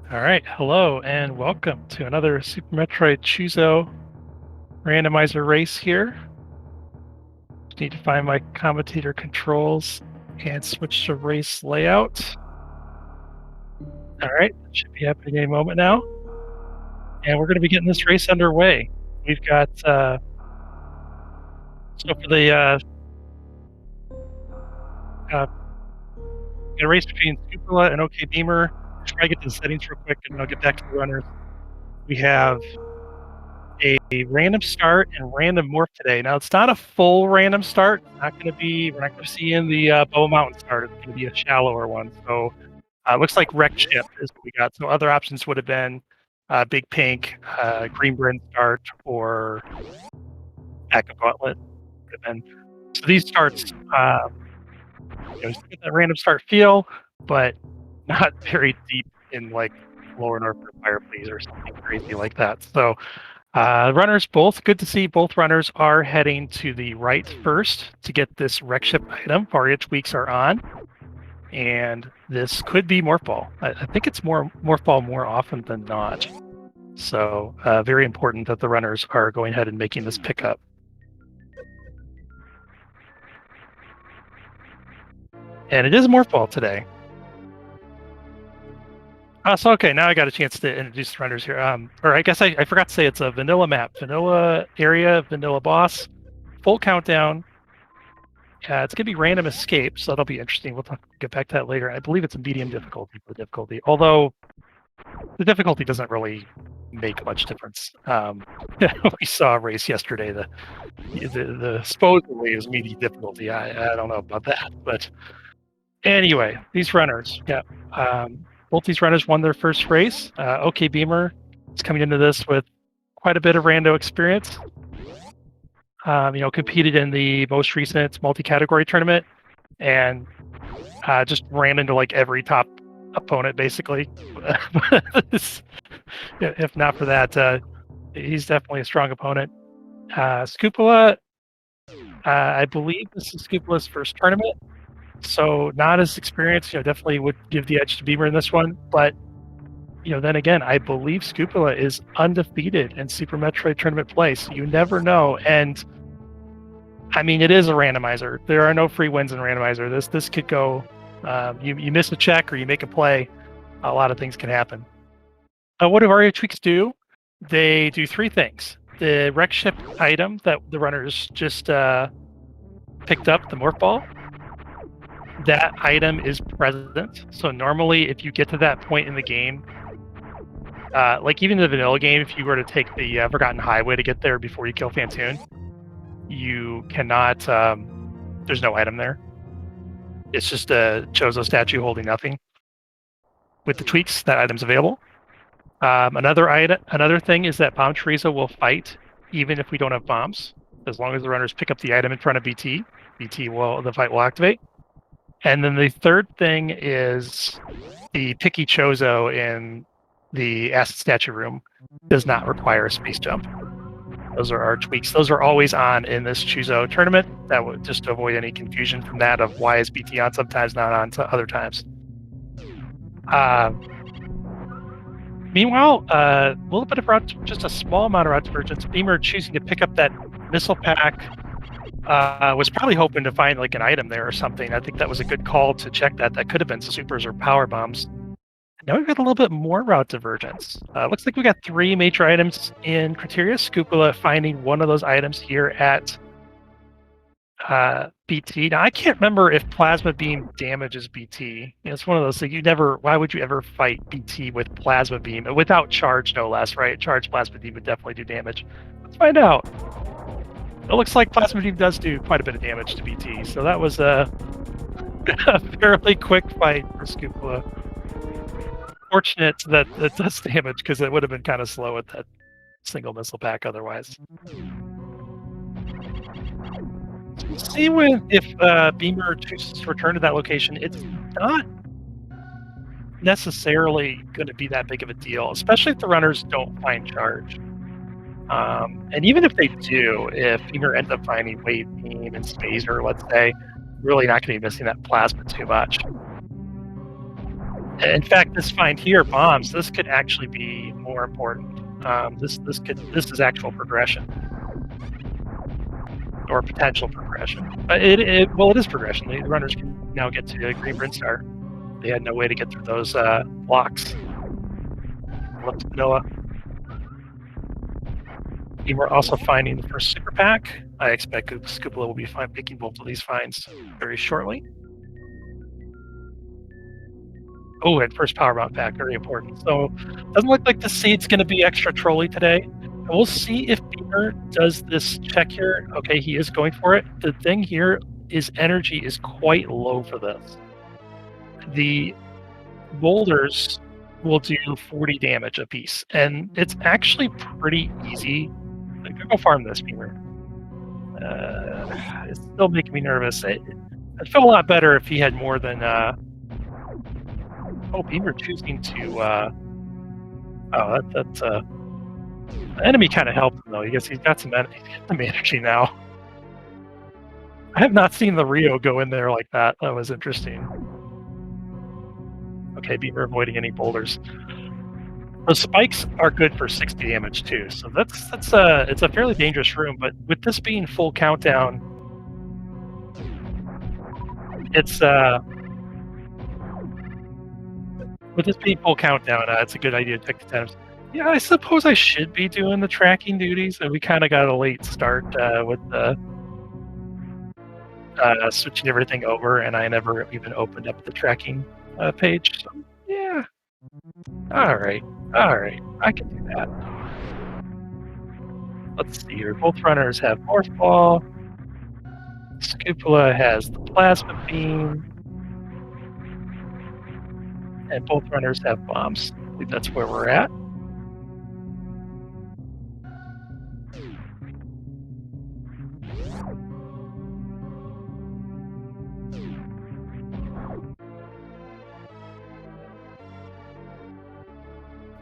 All right, hello and welcome to another Super Metroid Choozo Randomizer race here. Just need to find my commentator controls and switch to race layout. All right, that should be happening any moment now. And we're going to be getting this race underway. We've got, so for the race between sk00pula and OK Beamer, try to get to the settings real quick and then I'll get back to the runners. We have a random start and random morph today. Now it's not a full random start. We're not going to see in the Bow Mountain start. It's going to be a shallower one. So looks like wreck ship is what we got. So other options would have been Big Pink, Green Bryn start, or Backup Gauntlet. Would have been. So these starts, just get that random start feel, but not very deep in like Lower North Fire Please or something crazy like that. So runners both, good to see both runners are heading to the right first to get this wreck ship item. Varia tweaks are on. And this could be Morph Ball. I think it's Morph Ball more often than not. So very important that the runners are going ahead and making this pickup. And it is Morph Ball today. So okay, now I got a chance to introduce the runners here. Or I guess I forgot to say it's a vanilla map, vanilla area, vanilla boss, full countdown. It's gonna be random escape, so that'll be interesting. We'll get back to that later. I believe it's a medium difficulty for the difficulty, although the difficulty doesn't really make much difference. We saw a race yesterday. The supposedly is medium difficulty. I don't know about that, but anyway, these runners, yeah. Both these runners won their first race. OK Beamer is coming into this with quite a bit of rando experience. Competed in the most recent multi-category tournament and just ran into like every top opponent basically. If not for that, he's definitely a strong opponent. sk00pula, I believe this is sk00pula's first tournament. So not as experienced, definitely would give the edge to Beamer in this one. But, then again, I believe sk00pula is undefeated in Super Metroid tournament play. So you never know. And, I mean, it is a randomizer. There are no free wins in randomizer. This could go, you miss a check or you make a play, a lot of things can happen. What do Varia tweaks do? They do three things. The wreck ship item that the runners just picked up, the Morph Ball, that item is present. So normally if you get to that point in the game, like even in the vanilla game, if you were to take the Forgotten Highway to get there before you kill Phantoon, you cannot, there's no item there. It's just a Choozo statue holding nothing. With the tweaks, that item's available. Another thing is that Bomb Chorizo will fight even if we don't have bombs. As long as the runners pick up the item in front of BT, the fight will activate. And then the third thing is the Picky Choozo in the Acid Statue room does not require a space jump. Those are our tweaks. Those are always on in this Choozo tournament. That would just to avoid any confusion from that of why is BT on sometimes, not on to other times. Meanwhile, a little bit of route, just a small amount of route divergence. Beamer choosing to pick up that missile pack. Was probably hoping to find like an item there or something. I think that was a good call to check that. That could have been supers or power bombs. Now we've got a little bit more route divergence. Looks like we got three major items in criteria. sk00pula finding one of those items here at BT. Now I can't remember if plasma beam damages BT. It's one of those things why would you ever fight BT with plasma beam without charge, no less, right? Charge plasma beam would definitely do damage. Let's find out. It looks like Plasma Beam does do quite a bit of damage to BT, so that was a fairly quick fight for sk00pula. Fortunate that it does damage, because it would have been kind of slow with that single missile pack otherwise. See if Beamer chooses to return to that location, it's not necessarily going to be that big of a deal, especially if the runners don't find charge. And even if they do, if Beamer ends up finding Wave Beam and Spacer, let's say, really not going to be missing that plasma too much. In fact, this find here, bombs, this could actually be more important. This is actual progression. Or potential progression. It is progression. The runners can now get to Green Bryn Star. They had no way to get through those blocks. Looks vanilla. We're also finding the first super pack. I expect Scoopula will be picking both of these finds very shortly. Oh, and first power bomb pack, very important. So doesn't look like the seed's going to be extra trolly today. We'll see if Beamer does this check here. Okay, he is going for it. The thing here is energy is quite low for this. The boulders will do 40 damage apiece, and it's actually pretty easy. Go farm this, Beamer. It's still making me nervous. I'd feel a lot better if he had more than... Oh, Beamer choosing to... that's... The enemy kind of helped him, though. I guess he's got some energy now. I have not seen the Rio go in there like that. That was interesting. Okay, Beamer avoiding any boulders. Those spikes are good for 60 damage too, so it's a fairly dangerous room. But with this being full countdown, it's a good idea to take the temps. Yeah, I suppose I should be doing the tracking duties, and we kind of got a late start with the switching everything over, and I never even opened up the tracking page. So yeah, all right, I can do that. Let's see here. Both runners have Morph Ball. Scoopula has the Plasma Beam, and both runners have bombs. I believe that's where we're at.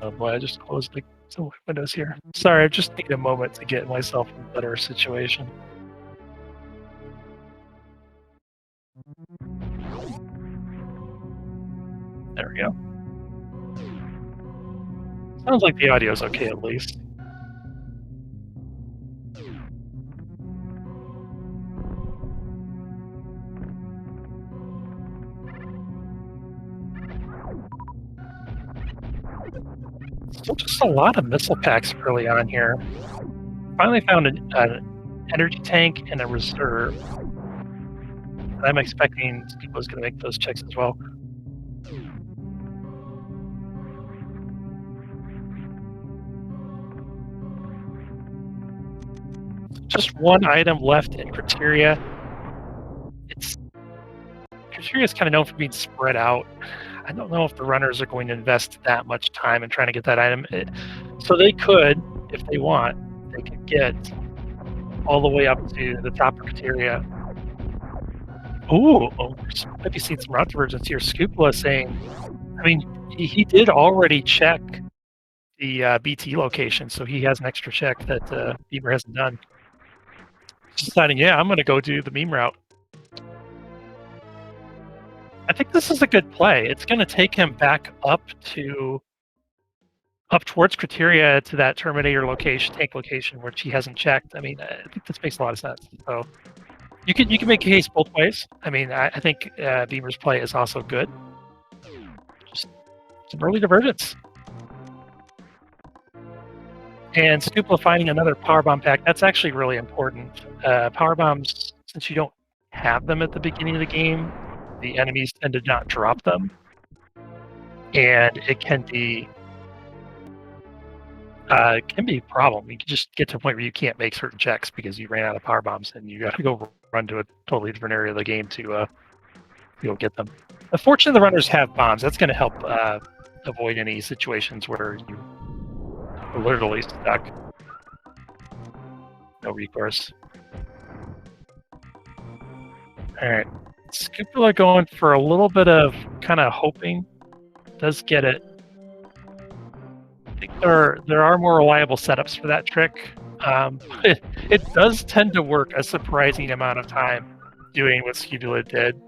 Oh boy, I just closed the windows here. Sorry, I just need a moment to get myself in a better situation. There we go. Sounds like the audio's okay at least. Still just a lot of missile packs early on here. Finally found an energy tank and a reserve. And I'm expecting Scoopula's going to make those checks as well. Just one item left in Criteria. Criteria is kind of known for being spread out. I don't know if the runners are going to invest that much time in trying to get that item. So they could, if they want, they could get all the way up to the top of Criteria. Ooh, might be seeing some route divergence here. Scoopula saying, I mean, he did already check the BT location, so he has an extra check that Beamer hasn't done. Just deciding, yeah, I'm going to go do the meme route. I think this is a good play. It's going to take him back up towards Criteria to that Terminator location, tank location, which he hasn't checked. I mean, I think this makes a lot of sense. So you can make a case both ways. I mean, I think Beamer's play is also good. Just some early divergence. And Scoopula finding another power bomb pack. That's actually really important. Power bombs, since you don't have them at the beginning of the game, the enemies tend to not drop them, and it can be a problem. You can just get to a point where you can't make certain checks because you ran out of power bombs, and you got to go run to a totally different area of the game to go get them. Fortunately, the runners have bombs. That's going to help avoid any situations where you are literally stuck. No recourse. All right. Scoopula going for a little bit of kind of hoping. Does get it. I think there are more reliable setups for that trick. It does tend to work a surprising amount of time doing what Scoopula did.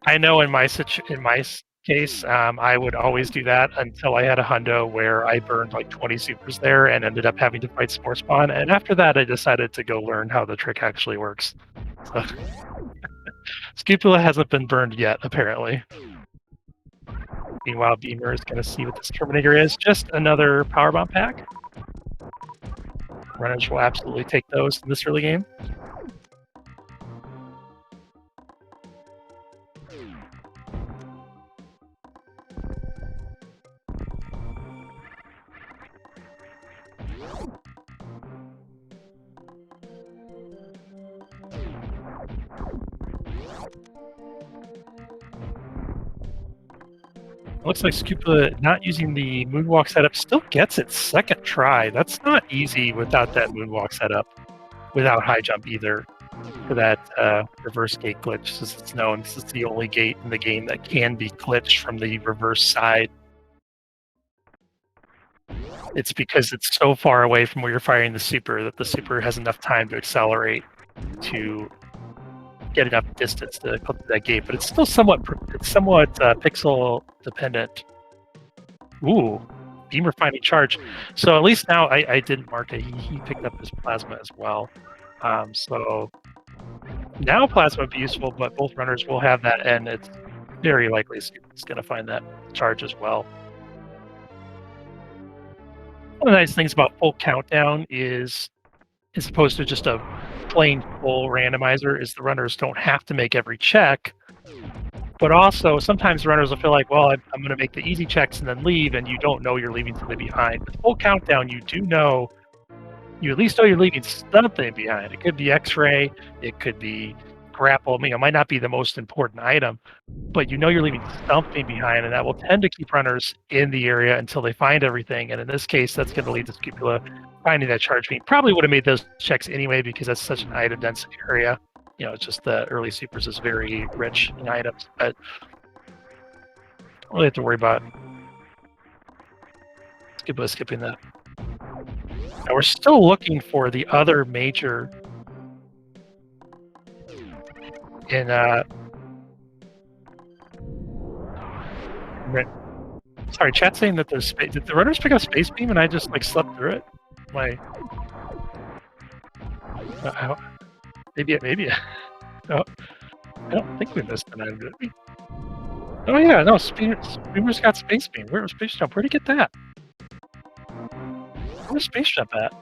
I know in my case, I would always do that until I had a hundo where I burned like 20 supers there and ended up having to fight Spore Spawn. And after that, I decided to go learn how the trick actually works. So, Scupula hasn't been burned yet, apparently. Meanwhile, Beamer is going to see what this Terminator is. Just another Powerbomb pack. Runners will absolutely take those in this early game. Looks like Scupula, not using the moonwalk setup, still gets its second try. That's not easy without that moonwalk setup, without high jump either, for that reverse gate glitch, as it's known. This is the only gate in the game that can be glitched from the reverse side. It's because it's so far away from where you're firing the super that the super has enough time to accelerate to get enough distance to come to that gate, but it's still somewhat pixel dependent. Ooh, Beamer finding charge. So at least now I didn't mark it. He picked up his plasma as well. So now plasma would be useful, but both runners will have that, and it's very likely it's going to find that charge as well. One of the nice things about full countdown is, as opposed to just a plain full randomizer, is the runners don't have to make every check. But also, sometimes runners will feel like, well, I'm going to make the easy checks and then leave, and you don't know you're leaving something behind. With full countdown, you do know, you at least know you're leaving something behind. It could be X-ray, it could be grapple. I mean, it might not be the most important item, but you know you're leaving something behind, and that will tend to keep runners in the area until they find everything. And in this case, that's going to lead to Scupula finding that charge beam. Probably would have made those checks anyway because that's such an item dense area. You know, it's just the early supers is very rich in items, but don't really have to worry about skipping that. Now we're still looking for the other major in sorry, chat saying that there's space. Did the runners pick up space beam and I just like slept through it? Maybe. No, I don't think we missed an item, did we? Oh yeah, no, Beamer's got space beam. Where was space jump? Where'd he get that? Where's space jump at?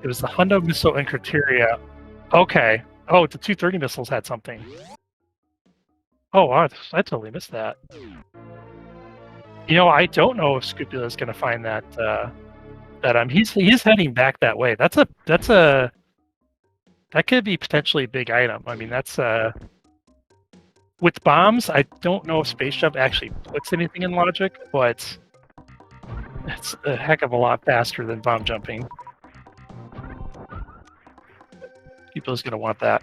It was the Hundo missile and criteria. Okay. Oh, the 230 missiles had something. Oh, I totally missed that. You know, I don't know if Scupula is going to find that. He's heading back that way. That could be potentially a big item. I mean, that's with bombs. I don't know if space jump actually puts anything in logic, but it's a heck of a lot faster than bomb jumping. Scupula's going to want that.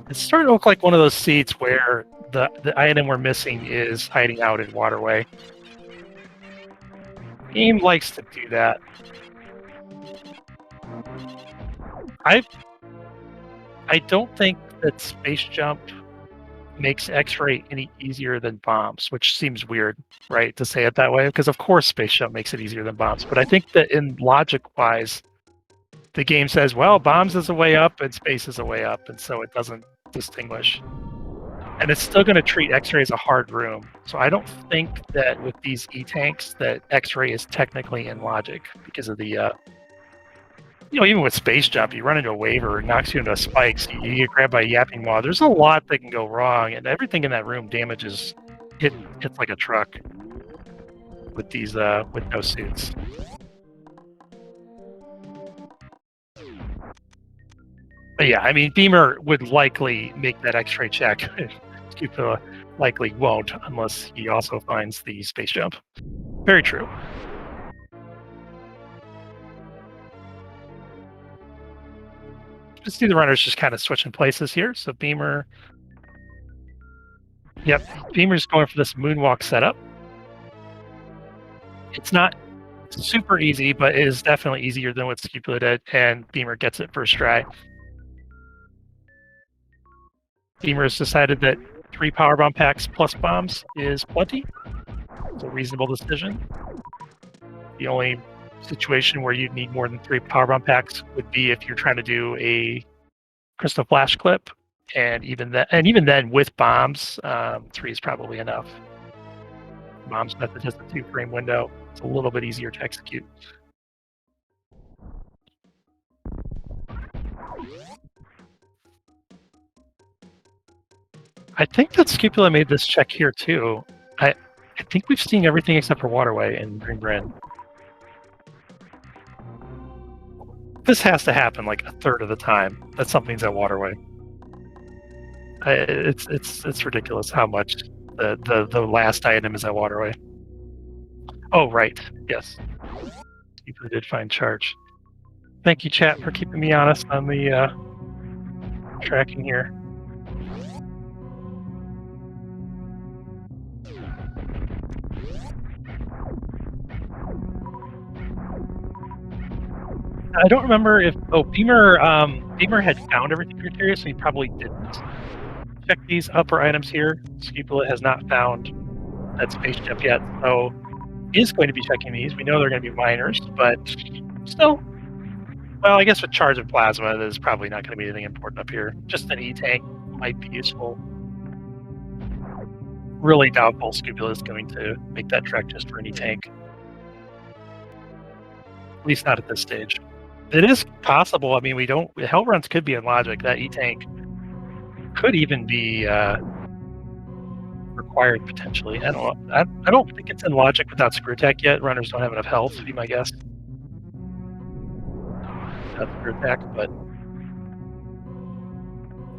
It's starting to look like one of those seats where the item we're missing is hiding out in waterway. Game likes to do that. I don't think that space jump makes X-ray any easier than bombs, which seems weird, right, to say it that way, because of course space jump makes it easier than bombs. But I think that in logic-wise, the game says, well, bombs is a way up and space is a way up, and so it doesn't distinguish. And it's still going to treat X-ray as a hard room. So I don't think that with these E-tanks that X-ray is technically in logic because of the even with space jump, you run into a wave or it knocks you into spikes, you get grabbed by a yapping maw. There's a lot that can go wrong, and everything in that room damages hits like a truck with these with no suits. But yeah, I mean, Beamer would likely make that X-ray check. Scupula likely won't unless he also finds the space jump. Very true. You see the runners just kind of switching places here. So Beamer, yep, Beamer's going for this moonwalk setup. It's not super easy, but it is definitely easier than what sk00pula did, and Beamer gets it first try. Beamer has decided that 3 power bomb packs plus bombs is plenty. It's a reasonable decision. The only situation where you'd need more than 3 power bomb packs would be if you're trying to do a crystal flash clip, and even then with bombs, 3 is probably enough. Bombs method has a 2-frame window. It's a little bit easier to execute. I think that sk00pula made this check here too. I think we've seen everything except for Waterway in Green Bryn. This has to happen like a third of the time that something's at Waterway. It's ridiculous how much the last item is at Waterway. Oh right, yes. sk00pula did find charge. Thank you, chat, for keeping me honest on the tracking here. I don't remember if Beamer had found everything criteria, so he probably didn't check these upper items here. sk00pula has not found that space jump yet, so he is going to be checking these. We know they're going to be minors, but still. Well, I guess with charge of plasma, there's probably not going to be anything important up here. Just an E-tank might be useful. Really doubtful sk00pula is going to make that trek just for an E-tank. At least not at this stage. It is possible. I mean, hell runs could be in logic. That E-tank could even be required potentially. I don't know. I don't think it's in logic without screw attack yet. Runners don't have enough health, would be my guess. Without screw attack, but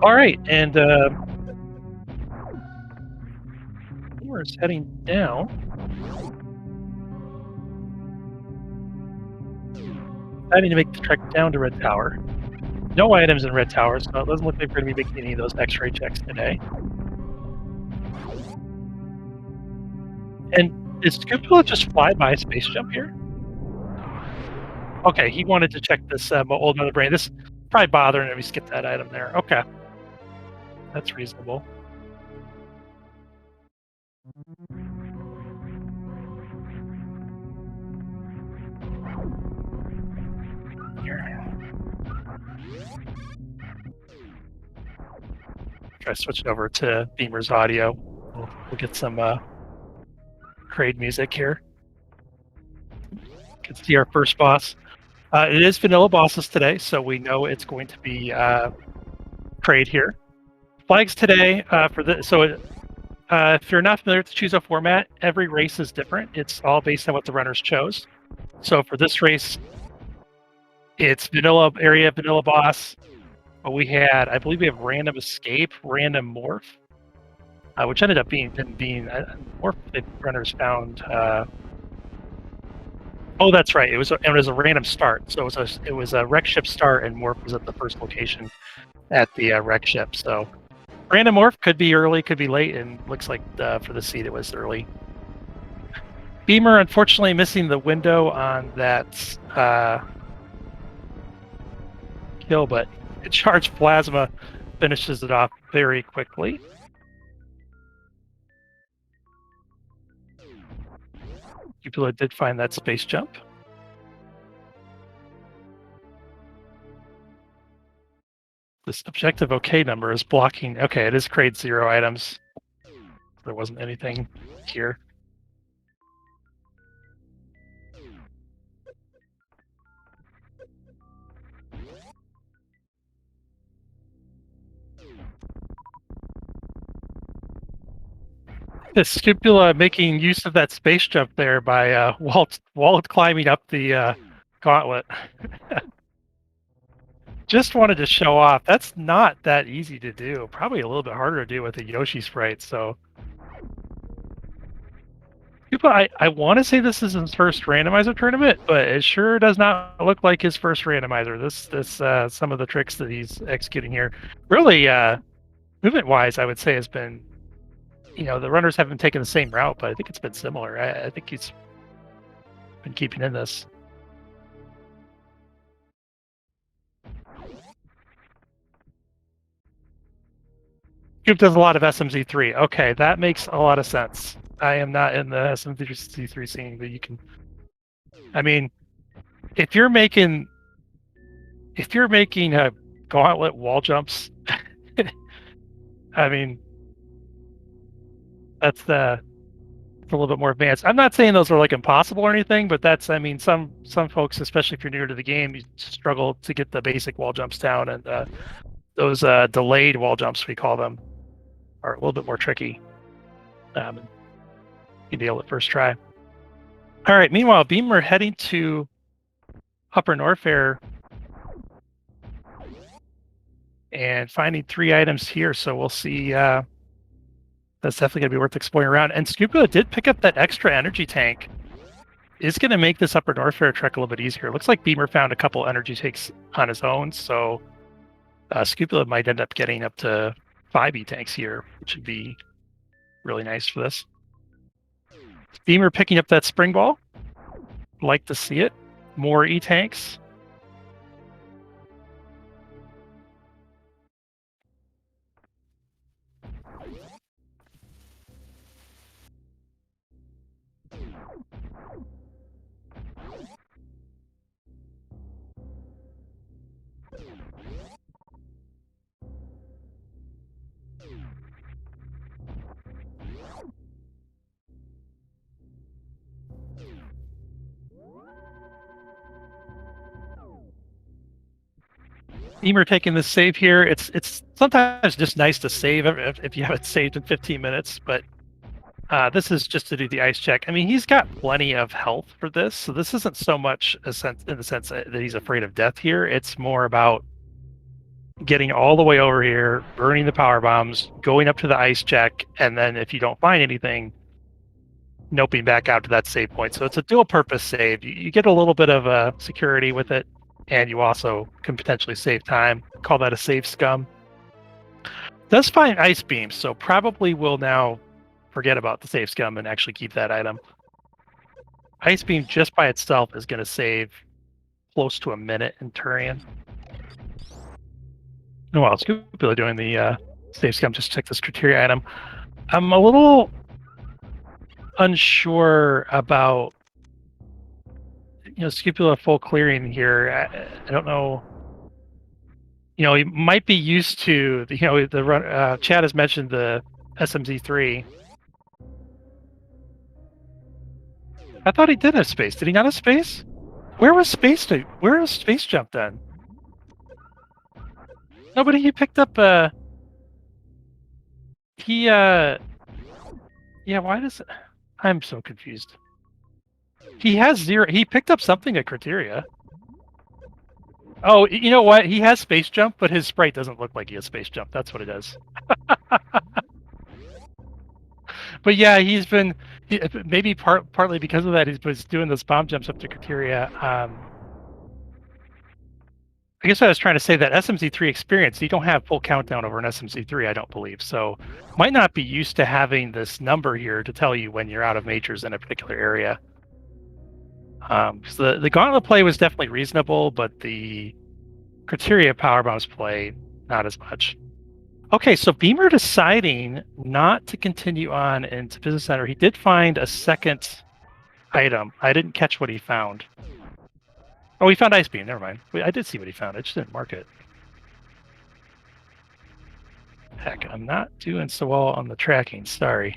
all right, and we're heading down. I need to make the trek down to Red Tower. No items in Red Tower, so it doesn't look like we're going to be making any of those X-ray checks today. And is sk00pula just fly by space jump here? Okay, he wanted to check this old Mother Brain. This is probably bothering him. We skipped that item there. Okay, that's reasonable. Try switching over to Beamer's audio. We'll get some Kraid music here. Can see our first boss. It is vanilla bosses today, so we know it's going to be Kraid here. Flags today for the if you're not familiar with the Choozo format, every race is different. It's all based on what the runners chose. So for this race, it's vanilla area, vanilla boss. But we had, I believe we have random escape, random morph, which ended up being morph the runners found. Oh, that's right. It was a random start. So it was a wreck ship start, and morph was at the first location at the wreck ship. So random morph could be early, could be late, and looks like for the seed it was early. Beamer, unfortunately, missing the window on that kill, but charged plasma finishes it off very quickly. sk00pula did find that space jump. This objective OK number is blocking. Okay, it is Kraid 0 items. There wasn't anything here. Is sk00pula making use of that space jump there by wall climbing up the gauntlet? Just wanted to show off. That's not that easy to do. Probably a little bit harder to do with a Yoshi sprite. So I want to say this is his first randomizer tournament, but it sure does not look like his first randomizer. Some of the tricks that he's executing here, really, movement wise, I would say has been, the runners haven't taken the same route, but I think it's been similar. I think he's been keeping in this. Scoop does a lot of SMZ3. Okay, that makes a lot of sense. I am not in the SMZ3 scene, but you can. I mean, if you're making gauntlet wall jumps, I mean, it's a little bit more advanced. I'm not saying those are like impossible or anything, but some folks, especially if you're newer to the game, you struggle to get the basic wall jumps down, and those delayed wall jumps, we call them, are a little bit more tricky. You nail it first try. All right. Meanwhile, Beamer heading to Upper Norfair and finding 3 items here. So we'll see. That's definitely going to be worth exploring around. And Scoopula did pick up that extra energy tank. Is going to make this Upper Norfair trek a little bit easier. Looks like Beamer found a couple energy tanks on his own. So Scoopula might end up getting up to 5 E-tanks here, which would be really nice for this. Beamer picking up that spring ball. Like to see it. More E-tanks. Beamer taking this save here. It's sometimes just nice to save if you have it saved in 15 minutes, but this is just to do the ice check. I mean, he's got plenty of health for this, so this isn't so much in the sense that he's afraid of death here. It's more about getting all the way over here, burning the power bombs, going up to the ice check, and then if you don't find anything, noping back out to that save point. So it's a dual purpose save. You get a little bit of security with it, and you also can potentially save time. Call that a save scum. Does find ice beams, so probably will now forget about the save scum and actually keep that item. Ice beam just by itself is going to save close to a minute in Turian. Oh, well, Scoopula doing the save scum. Just check this criteria item. I'm a little unsure about Scoopula full clearing here. I don't know. He might be used to the run. Chad has mentioned the SMZ3. I thought he did have space. Did he not have space? Where was space jump then? Nobody. He picked up. Yeah. Why does? I'm so confused. He has 0. He picked up something at Criteria. Oh, you know what? He has space jump, but his sprite doesn't look like he has space jump. That's what it is. But yeah, maybe partly because of that, he's doing those bomb jumps up to Criteria. I guess what I was trying to say, that SMZ3 experience, you don't have full countdown over an SMZ3, I don't believe. So might not be used to having this number here to tell you when you're out of majors in a particular area. So the gauntlet play was definitely reasonable, but the criteria power bombs play, not as much. Okay, so Beamer deciding not to continue on into Business Center. He did find a second item. I didn't catch what he found. Oh, he found Ice Beam. Never mind. I did see what he found. I just didn't mark it. Heck, I'm not doing so well on the tracking. Sorry.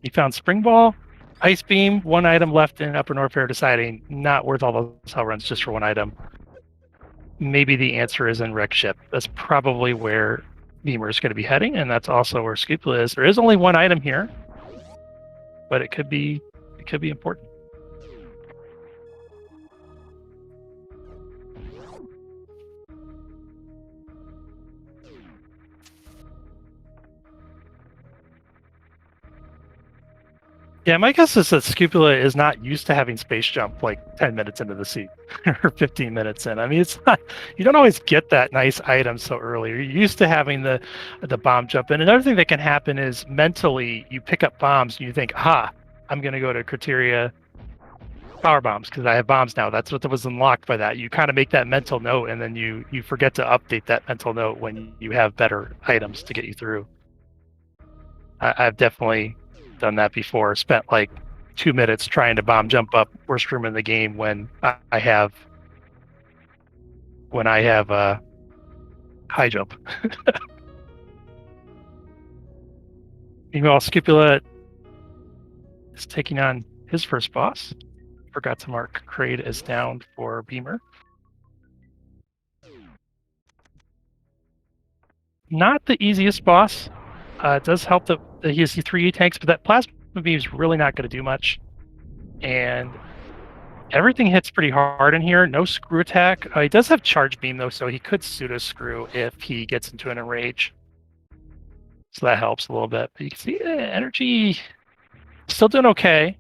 He found Spring Ball, Ice Beam, 1 item left in Upper Norfair, deciding not worth all those hell runs just for 1 item. Maybe the answer is in Wreck Ship. That's probably where Beamer is going to be heading, and that's also where Scoopula is. There is only 1 item here, but it could be important. Yeah, my guess is that Scupula is not used to having space jump like 10 minutes into the seat or 15 minutes in. I mean, it's not, you don't always get that nice item so early. You're used to having the bomb jump. And another thing that can happen is mentally you pick up bombs and you think, aha, I'm going to go to criteria power bombs because I have bombs now. That's what was unlocked by that. You kind of make that mental note and then you forget to update that mental note when you have better items to get you through. I've definitely done that before. Spent like 2 minutes trying to bomb jump up worst room in the game when I have high jump. Meanwhile, Scupula is taking on his first boss. Forgot to mark Kraid as down for Beamer. Not the easiest boss. It does help that he has 3 tanks, but that plasma beam is really not going to do much. And everything hits pretty hard in here. No screw attack. He does have charge beam though, so he could pseudo screw if he gets into an enrage. So that helps a little bit. But you can see energy still doing okay.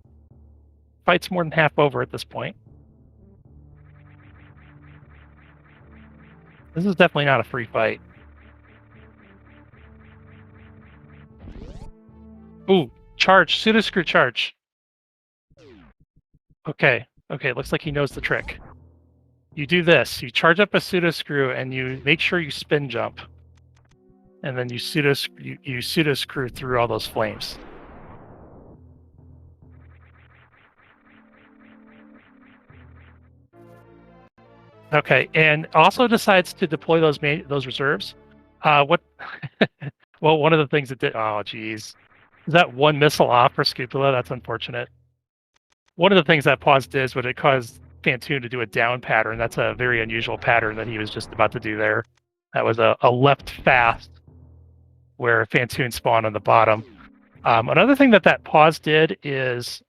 Fight's more than half over at this point. This is definitely not a free fight. Ooh, charge, pseudo screw charge. Okay, it looks like he knows the trick. You do this, you charge up a pseudo screw and you make sure you spin jump. And then you pseudo screw through all those flames. Okay, and also decides to deploy those reserves. What? Well, one of the things it did. Oh, geez, is that one missile off for Scupula? That's unfortunate. One of the things that pause did is when it caused Fantoon to do a down pattern. That's a very unusual pattern that he was just about to do there. That was a left fast where Fantoon spawned on the bottom. Another thing that pause did is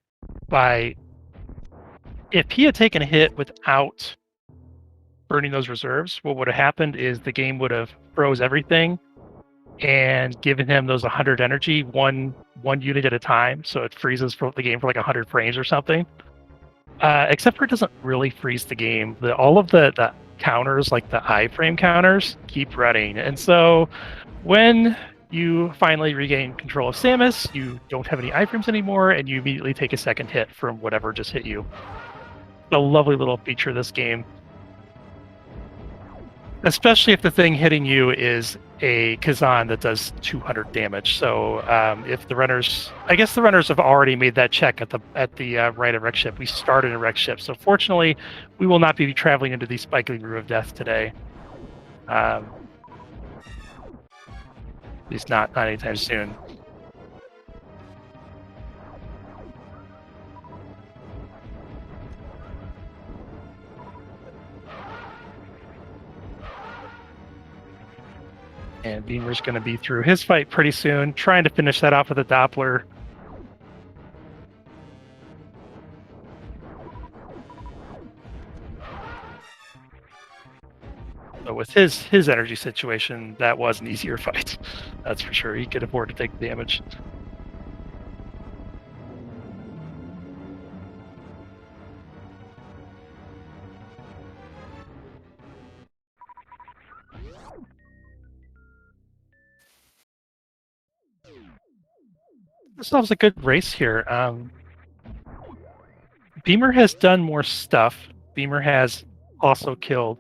if he had taken a hit without burning those reserves, what would have happened is the game would have froze everything and given him those 100 energy one unit at a time. So it freezes for the game for like 100 frames or something. Except for it doesn't really freeze the game. All of the counters, like the iframe counters, keep running. And so when you finally regain control of Samus, you don't have any iframes anymore, and you immediately take a second hit from whatever just hit you. A lovely little feature of this game. Especially if the thing hitting you is a Kazan that does 200 damage. So if the runners, I guess the runners have already made that check at the right of wreck ship. We started in wreck ship, so fortunately, we will not be traveling into the spiking room of death today. At least not anytime soon. And Beamer's going to be through his fight pretty soon, trying to finish that off with a Doppler. But with his energy situation, that was an easier fight. That's for sure. He could afford to take the damage. This was a good race here. Beamer has done more stuff. Beamer has also killed.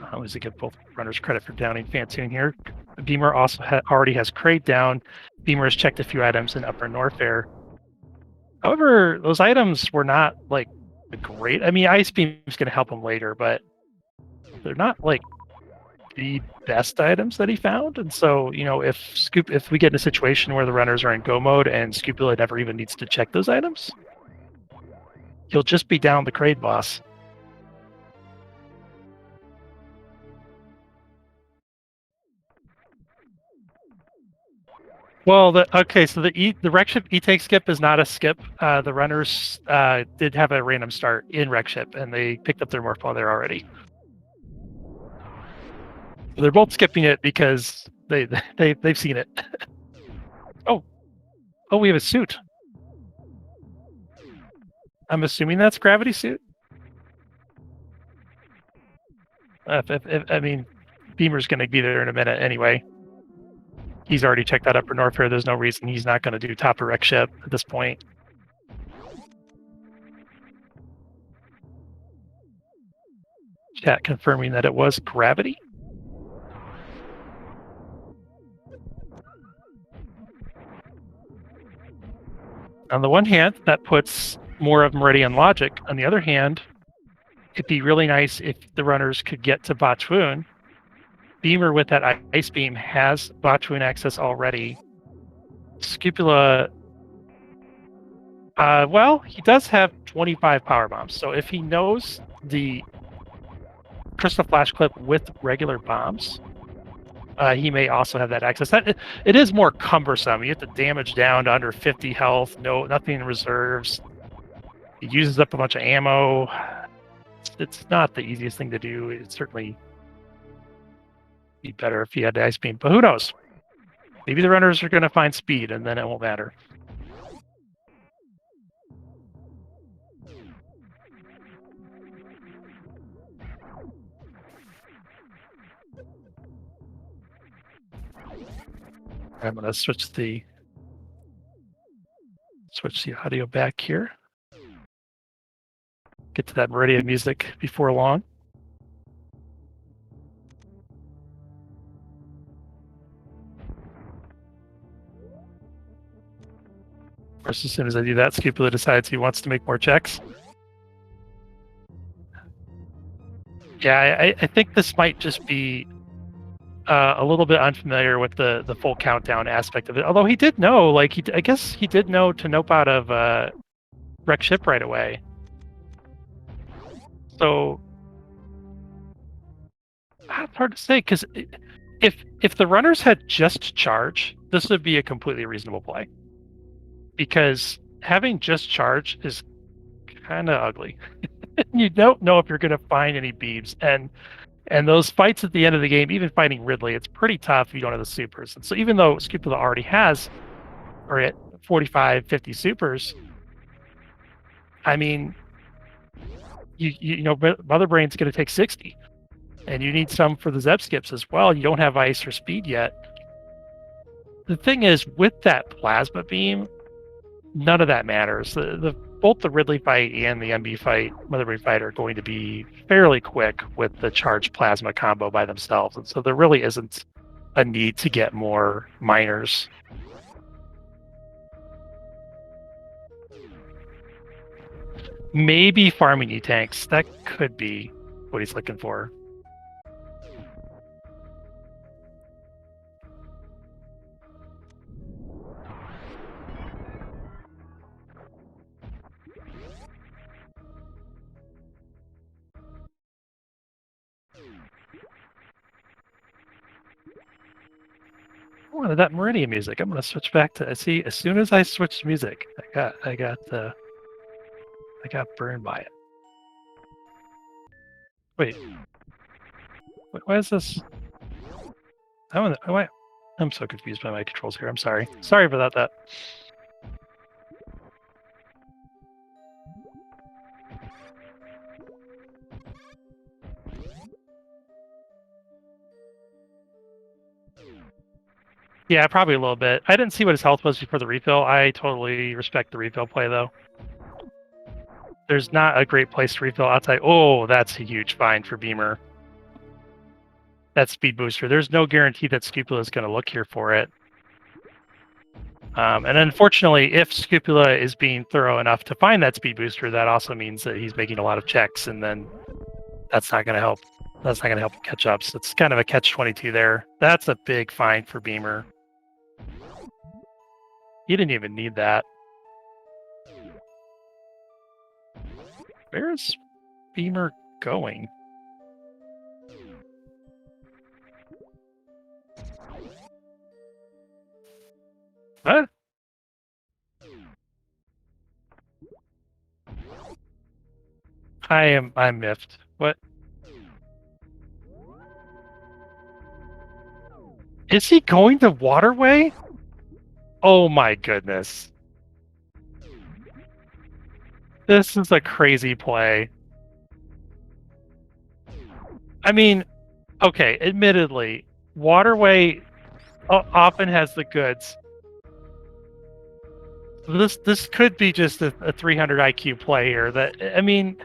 I always give both runners credit for downing Fantoon here. Beamer also already has Kraid down. Beamer has checked a few items in Upper Norfair. However, those items were not like great. I mean, Ice Beam is going to help him later, but they're not like the best items that he found. And so, if we get in a situation where the runners are in go mode and Scupula never even needs to check those items, he'll just be down the Kraid boss. Well, so the wreck ship E-tank skip is not a skip. The runners did have a random start in wreck ship, and they picked up their morph while there already. So they're both skipping it because they've seen it. Oh, we have a suit. I'm assuming that's gravity suit. I mean, Beamer's going to be there in a minute anyway. He's already checked out Upper North here. There's no reason he's not going to do top direct ship at this point. Chat confirming that it was gravity. On the one hand, that puts more of Meridian logic. On the other hand, it'd be really nice if the runners could get to Bachwoon. Beamer with that ice beam has Bachwoon access already. Scupula, well, he does have 25 power bombs. So if he knows the Crystal Flash Clip with regular bombs, he may also have that access. It is more cumbersome. You have to damage down to under 50 health, nothing in reserves. He uses up a bunch of ammo. It's not the easiest thing to do. It'd certainly be better if he had the ice beam, but who knows? Maybe the runners are going to find speed, and then it won't matter. I'm going to switch the audio back here. Get to that Meridian music before long. Of course, as soon as I do that, Scupula decides he wants to make more checks. Yeah, I think this might just be a little bit unfamiliar with the full countdown aspect of it. Although he did know, like I guess he did know to nope out of wreck ship right away. So it's hard to say, because if the runners had just charge, this would be a completely reasonable play. Because having just charge is kind of ugly. You don't know if you're going to find any beams, and those fights at the end of the game, even fighting Ridley, it's pretty tough if you don't have the supers. And so even though Scupula already has, or at 45, 50 supers, I mean, you know, Mother Brain's going to take 60, and you need some for the Zeb skips as well. You don't have ice or speed yet. The thing is, with that plasma beam, none of that matters. Both the Ridley fight and the MB fight, Mother Brain fight, are going to be fairly quick with the charged plasma combo by themselves, and so there really isn't a need to get more miners. Maybe farming E-tanks. That could be what he's looking for. Oh, that Meridian music. I'm going to switch back to, see, as soon as I switched music, I got burned by it. Wait, why is this? I'm so confused by my controls here. I'm sorry. Sorry about that. Yeah, probably a little bit. I didn't see what his health was before the refill. I totally respect the refill play, though. There's not a great place to refill outside. Oh, that's a huge find for Beamer. That speed booster. There's no guarantee that Scupula is going to look here for it. And unfortunately, if Scupula is being thorough enough to find that speed booster, that also means that he's making a lot of checks, and then that's not going to help. That's not going to help him catch up. So it's kind of a catch-22 there. That's a big find for Beamer. He didn't even need that. Where's Beamer going? What? I'm miffed. What? Is he going to Waterway? Oh my goodness. This is a crazy play. I mean, okay, admittedly, Waterway often has the goods. This could be just a 300 IQ play here. That I mean,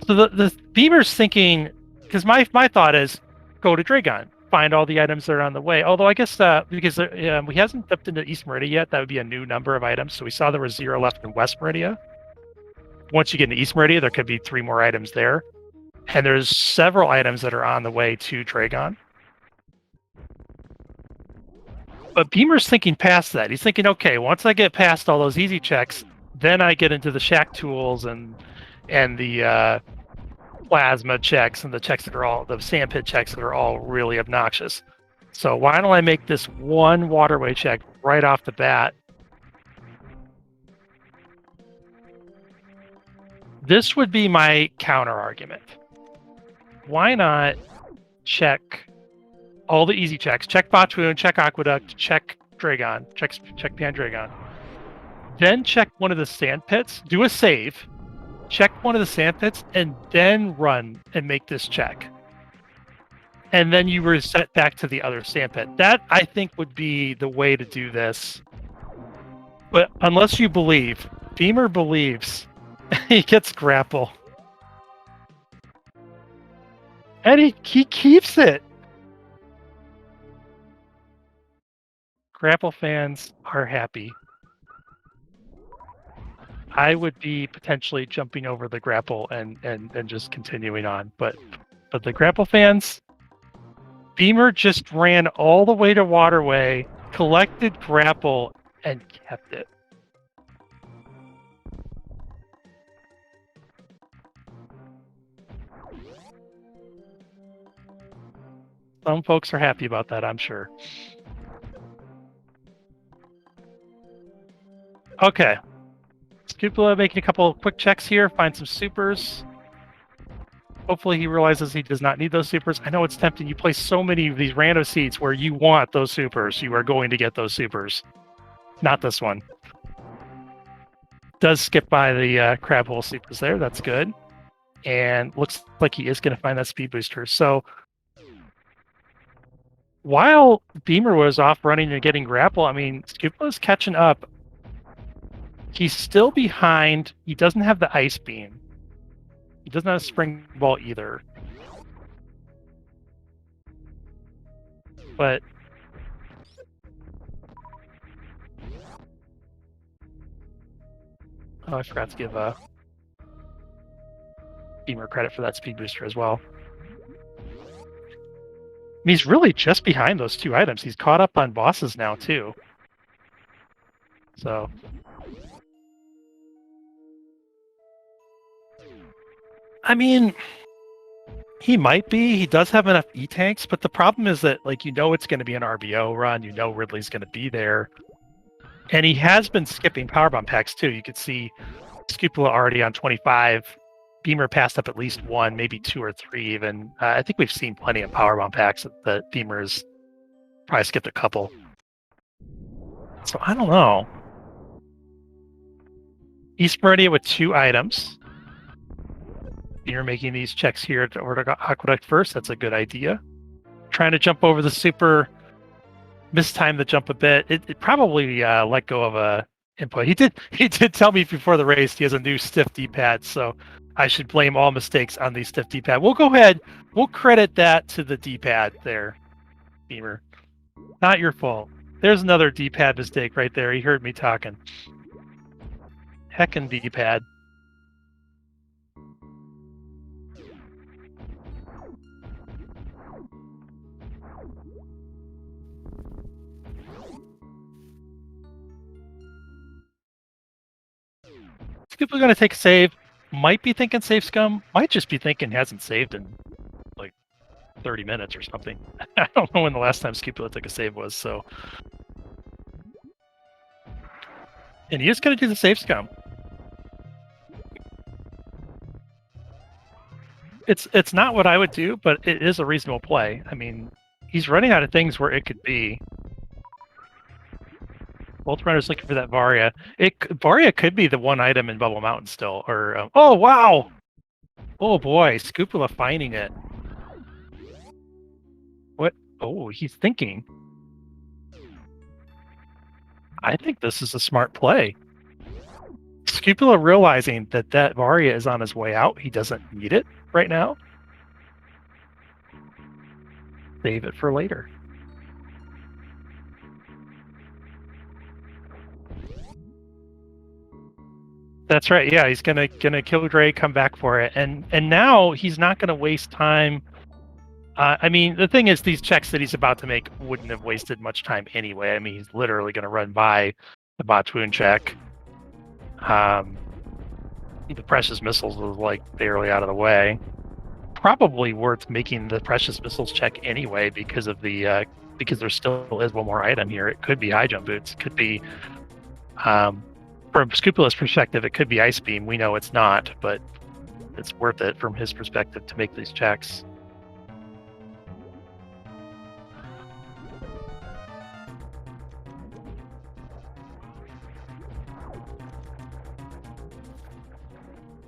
so the Beamer's thinking, because my thought is go to Dragon, find all the items that are on the way. Although I guess because we hasn't dipped into East Meridia yet, that would be a new number of items. So we saw there was 0 left in West Meridia. Once you get into East Meridia, there could be 3 more items there, and there's several items that are on the way to Dragon. But Beamer's thinking past that. He's thinking, okay, once I get past all those easy checks, then I get into the shack tools and the plasma checks and the checks that are all the sandpit checks that are all really obnoxious. So why don't I make this one waterway check right off the bat? This would be my counter argument. Why not check all the easy checks? Check Botwoon, check Aqueduct, check Dragon, check Pan Dragon. Then check one of the sand pits, do a save, check one of the sand pits, and then run and make this check. And then you reset back to the other sand pit. That, I think, would be the way to do this. But unless you believe, Beamer believes, he gets grapple. And he keeps it. Grapple fans are happy. I would be potentially jumping over the grapple and just continuing on. But the grapple fans, Beamer just ran all the way to Waterway, collected grapple, and kept it. Some folks are happy about that, I'm sure. Okay. sk00pula making a couple of quick checks here, find some supers. Hopefully he realizes he does not need those supers. I know it's tempting. You play so many of these random seats where you want those supers. You are going to get those supers. Not this one. Does skip by the crab hole supers there. That's good. And looks like he is going to find that speed booster. So while Beamer was off running and getting grapple, I mean, sk00pula's catching up. He's still behind. He doesn't have the ice beam. He doesn't have a spring ball either. But I forgot to give Beamer credit for that speed booster as well. And he's really just behind those 2 items. He's caught up on bosses now too. So I mean, he might be. He does have enough E-tanks, but the problem is that, like, it's going to be an RBO run. Ridley's going to be there. And he has been skipping powerbomb packs, too. You could see sk00pula already on 25. Beamer passed up at least 1, maybe 2 or 3 even. I think we've seen plenty of powerbomb packs that Beamer has probably skipped a couple. So I don't know. East Meridia with 2 items. You're making these checks here to order Aqueduct first. That's a good idea. Trying to jump over the super, mistimed the jump a bit. It probably let go of a input. He did tell me before the race he has a new stiff D-pad, so I should blame all mistakes on the stiff D-pad. We'll go ahead. We'll credit that to the D-pad there, Beamer. Not your fault. There's another D-pad mistake right there. He heard me talking. Heckin' D-pad. sk00pula going to take a save. Might be thinking save scum. Might just be thinking hasn't saved in like 30 minutes or something. I don't know when the last time sk00pula took a save was. So, and he is going to do the save scum. It's not what I would do, but it is a reasonable play. I mean, he's running out of things where it could be. Both runners looking for that Varia. Varia could be the one item in Bubble Mountain still. Or oh wow! Oh boy, Scoopola finding it. What? Oh, he's thinking. I think this is a smart play. Scoopola realizing that Varia is on his way out. He doesn't need it right now. Save it for later. That's right. Yeah, he's gonna kill Dre, come back for it, and now he's not gonna waste time. I mean, the thing is, these checks that he's about to make wouldn't have wasted much time anyway. I mean, he's literally gonna run by the Botwoon check. The precious missiles was like barely out of the way. Probably worth making the precious missiles check anyway because of the because there still is one more item here. It could be high jump boots. It could be from Scoopola's perspective, it could be Ice Beam. We know it's not, but it's worth it from his perspective to make these checks.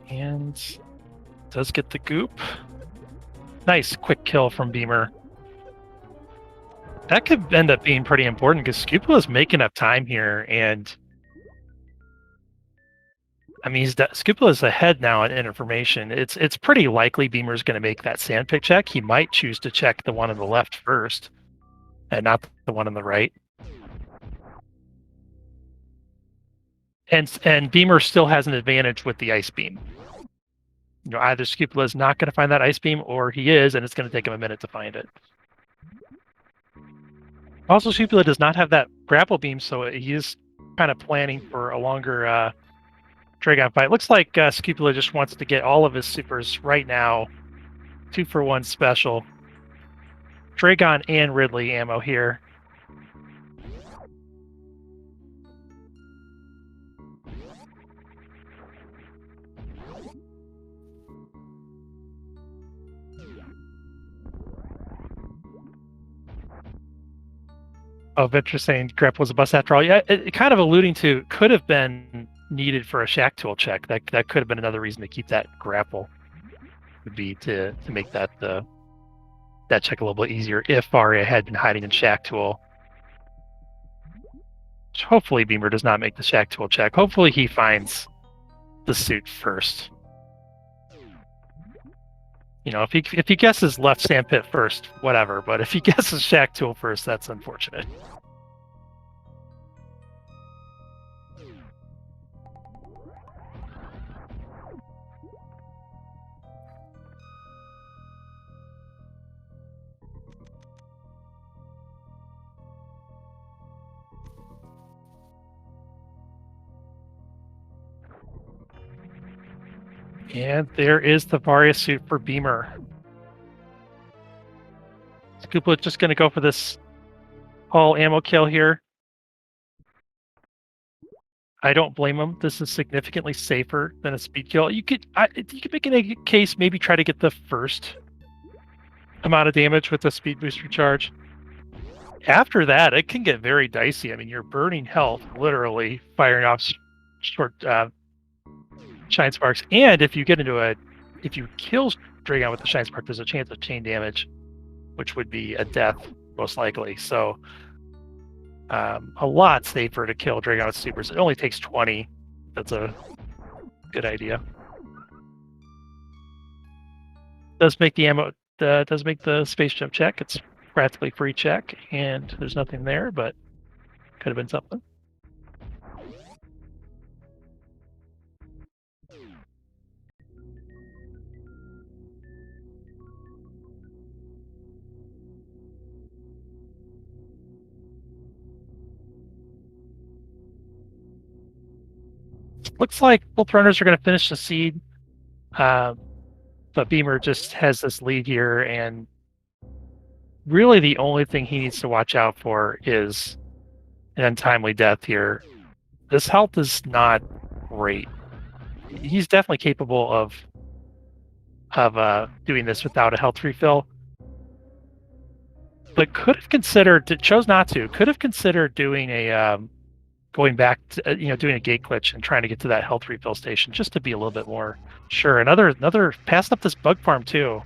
And does get the goop. Nice quick kill from Beamer. That could end up being pretty important because Scoopola's making up time here, and I mean, Scoopola's ahead now in information. It's pretty likely Beamer's going to make that sandpit check. He might choose to check the one on the left first, and not the one on the right. And Beamer still has an advantage with the Ice Beam. You know, either Scoopola's not going to find that Ice Beam, or he is, and it's going to take him a minute to find it. Also, Scoopola does not have that grapple beam, so he is kind of planning for a longer Dragon fight. Looks like Scoopola just wants to get all of his supers right now. 2-for-1 special. Dragon and Ridley ammo here. Oh, Venture saying grapple was a bust after all. Yeah, it kind of alluding to could have been needed for a Shack Tool check. That could have been another reason to keep that grapple. Would be to make that that check a little bit easier if Varia had been hiding in Shack Tool. Which hopefully Beamer does not make the Shack Tool check. Hopefully he finds the suit first. You know, if he guesses left sandpit first, whatever. But if he guesses Shack Tool first, that's unfortunate. And there is the Varia suit for Beamer. Scoopola just going to go for this all ammo kill here. I don't blame him. This is significantly safer than a speed kill. You could make a case, maybe try to get the first amount of damage with the speed boost recharge. After that, it can get very dicey. I mean, you're burning health, literally firing off short Shine Sparks, and if you kill Dragon with the Shine Spark, there's a chance of chain damage, which would be a death most likely. So a lot safer to kill Dragon with supers. It only takes 20. That's a good idea. Does make the ammo does make the space jump check. It's practically free check, and there's nothing there, but could have been something. Looks like both runners are going to finish the seed, but Beamer just has this lead here, and really the only thing he needs to watch out for is an untimely death here. This health is not great. He's definitely capable of doing this without a health refill, but could have considered, chose not to, could have considered doing a going back to, doing a gate glitch and trying to get to that health refill station just to be a little bit more sure. Another passing up this bug farm too.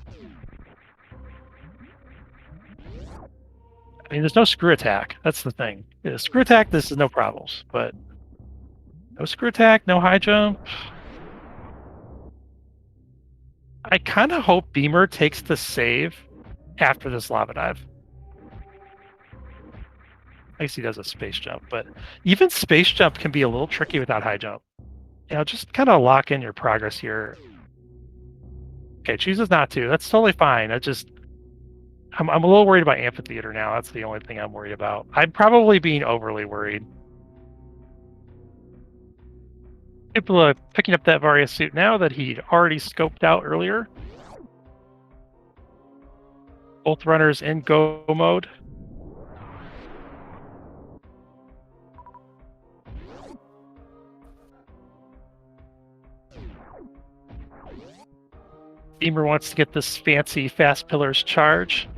I mean, there's no screw attack. That's the thing. Screw attack, this is no problems, but no screw attack, no high jump. I kind of hope Beamer takes the save after this lava dive. I guess he does a space jump, but even space jump can be a little tricky without high jump. Just kind of lock in your progress here. Okay, chooses not to. That's totally fine. I'm a little worried about amphitheater now. That's the only thing I'm worried about. I'm probably being overly worried. People are picking up that Varia suit now that he'd already scoped out earlier. Both runners in go mode. Beamer wants to get this fancy fast pillars charge.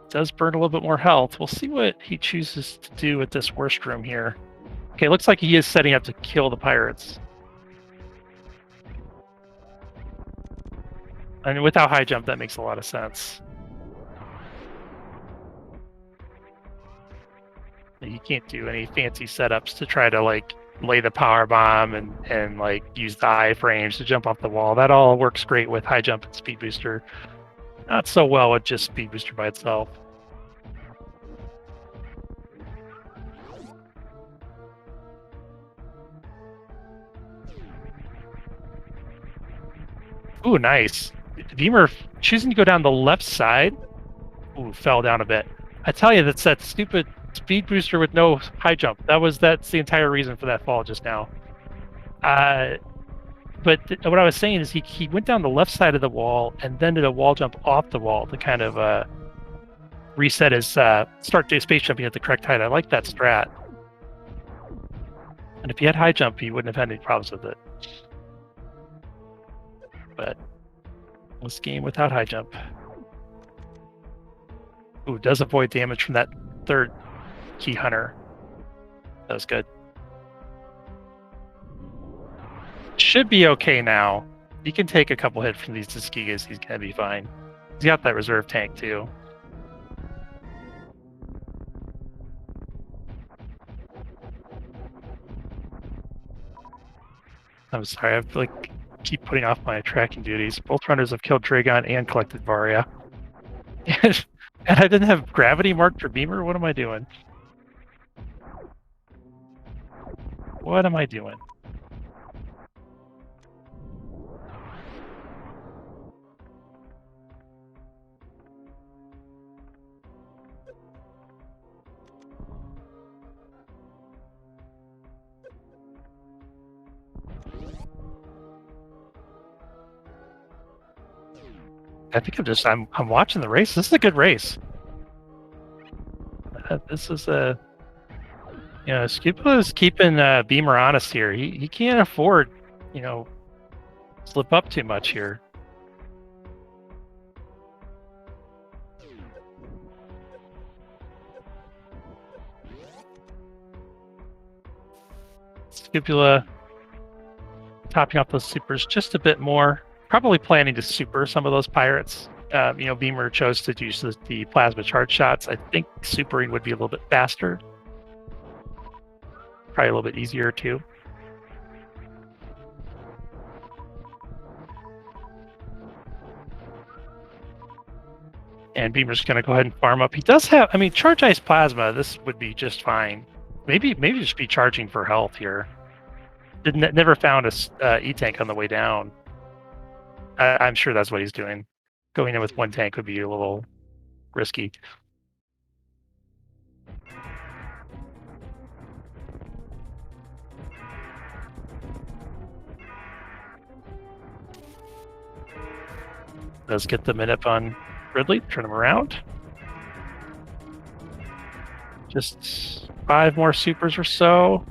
Does burn a little bit more health. We'll see what he chooses to do with this worst room here. Okay, looks like he is setting up to kill the pirates. And without high jump, that makes a lot of sense. You can't do any fancy setups to try to lay the power bomb and use the iframes to jump off the wall. That all works great with high jump and speed booster. Not so well with just speed booster by itself. Ooh, nice. Beamer choosing to go down the left side. Ooh, fell down a bit. I tell you, that's that stupid speed booster with no high jump. That's the entire reason for that fall just now. But what I was saying is he went down the left side of the wall and then did a wall jump off the wall to kind of reset his start to space jumping at the correct height. I like that strat. And if he had high jump, he wouldn't have had any problems with it. But this game without high jump. Ooh, does avoid damage from that third key hunter. That was good. Should be okay now. He can take a couple hits from these Tuskegas. He's gonna be fine. He's got that reserve tank too. I'm sorry, I have to keep putting off my tracking duties. Both runners have killed Dragon and collected Varia. And I didn't have gravity marked for Beamer? What am I doing? What am I doing? I think I'm watching the race. This is a good race. This is sk00pula is keeping Beamer honest here. He can't afford, slip up too much here. sk00pula topping off those supers just a bit more. Probably planning to super some of those pirates. Beamer chose to use the plasma charge shots. I think supering would be a little bit faster. Probably a little bit easier too. And Beamer's going to go ahead and farm up. He does have, charge ice plasma. This would be just fine. Maybe just be charging for health here. Never found a E-tank on the way down. I'm sure that's what he's doing. Going in with one tank would be a little risky. Let's get the minute on Ridley, turn him around. Just 5 more supers or so.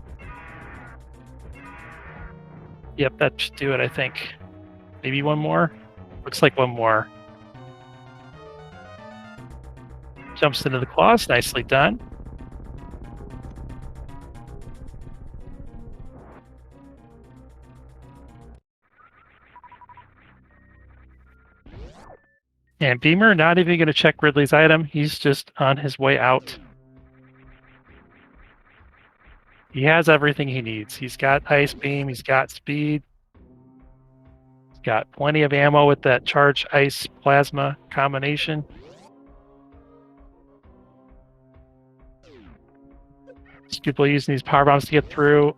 Yep, that should do it, I think. Maybe one more? Looks like one more. Jumps into the claws, nicely done. And Beamer not even going to check Ridley's item. He's just on his way out. He has everything he needs. He's got Ice Beam. He's got speed. He's got plenty of ammo with that Charge Ice Plasma combination. People using these power bombs to get through.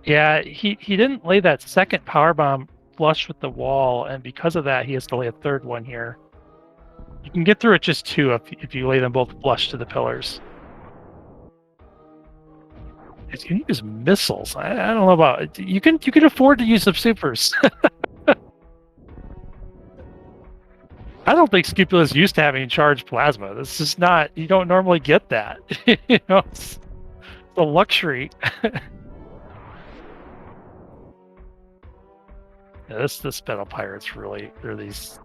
Yeah, he didn't lay that second power bomb flush with the wall, and because of that, he has to lay a third one here. You can get through it just two if you lay them both flush to the pillars. You can use missiles. I don't know about you can afford to use some supers. I don't think Scupula is used to having charged plasma. This is not. You don't normally get that. You know, it's a luxury. Yeah, this Battle Pirates really, they're these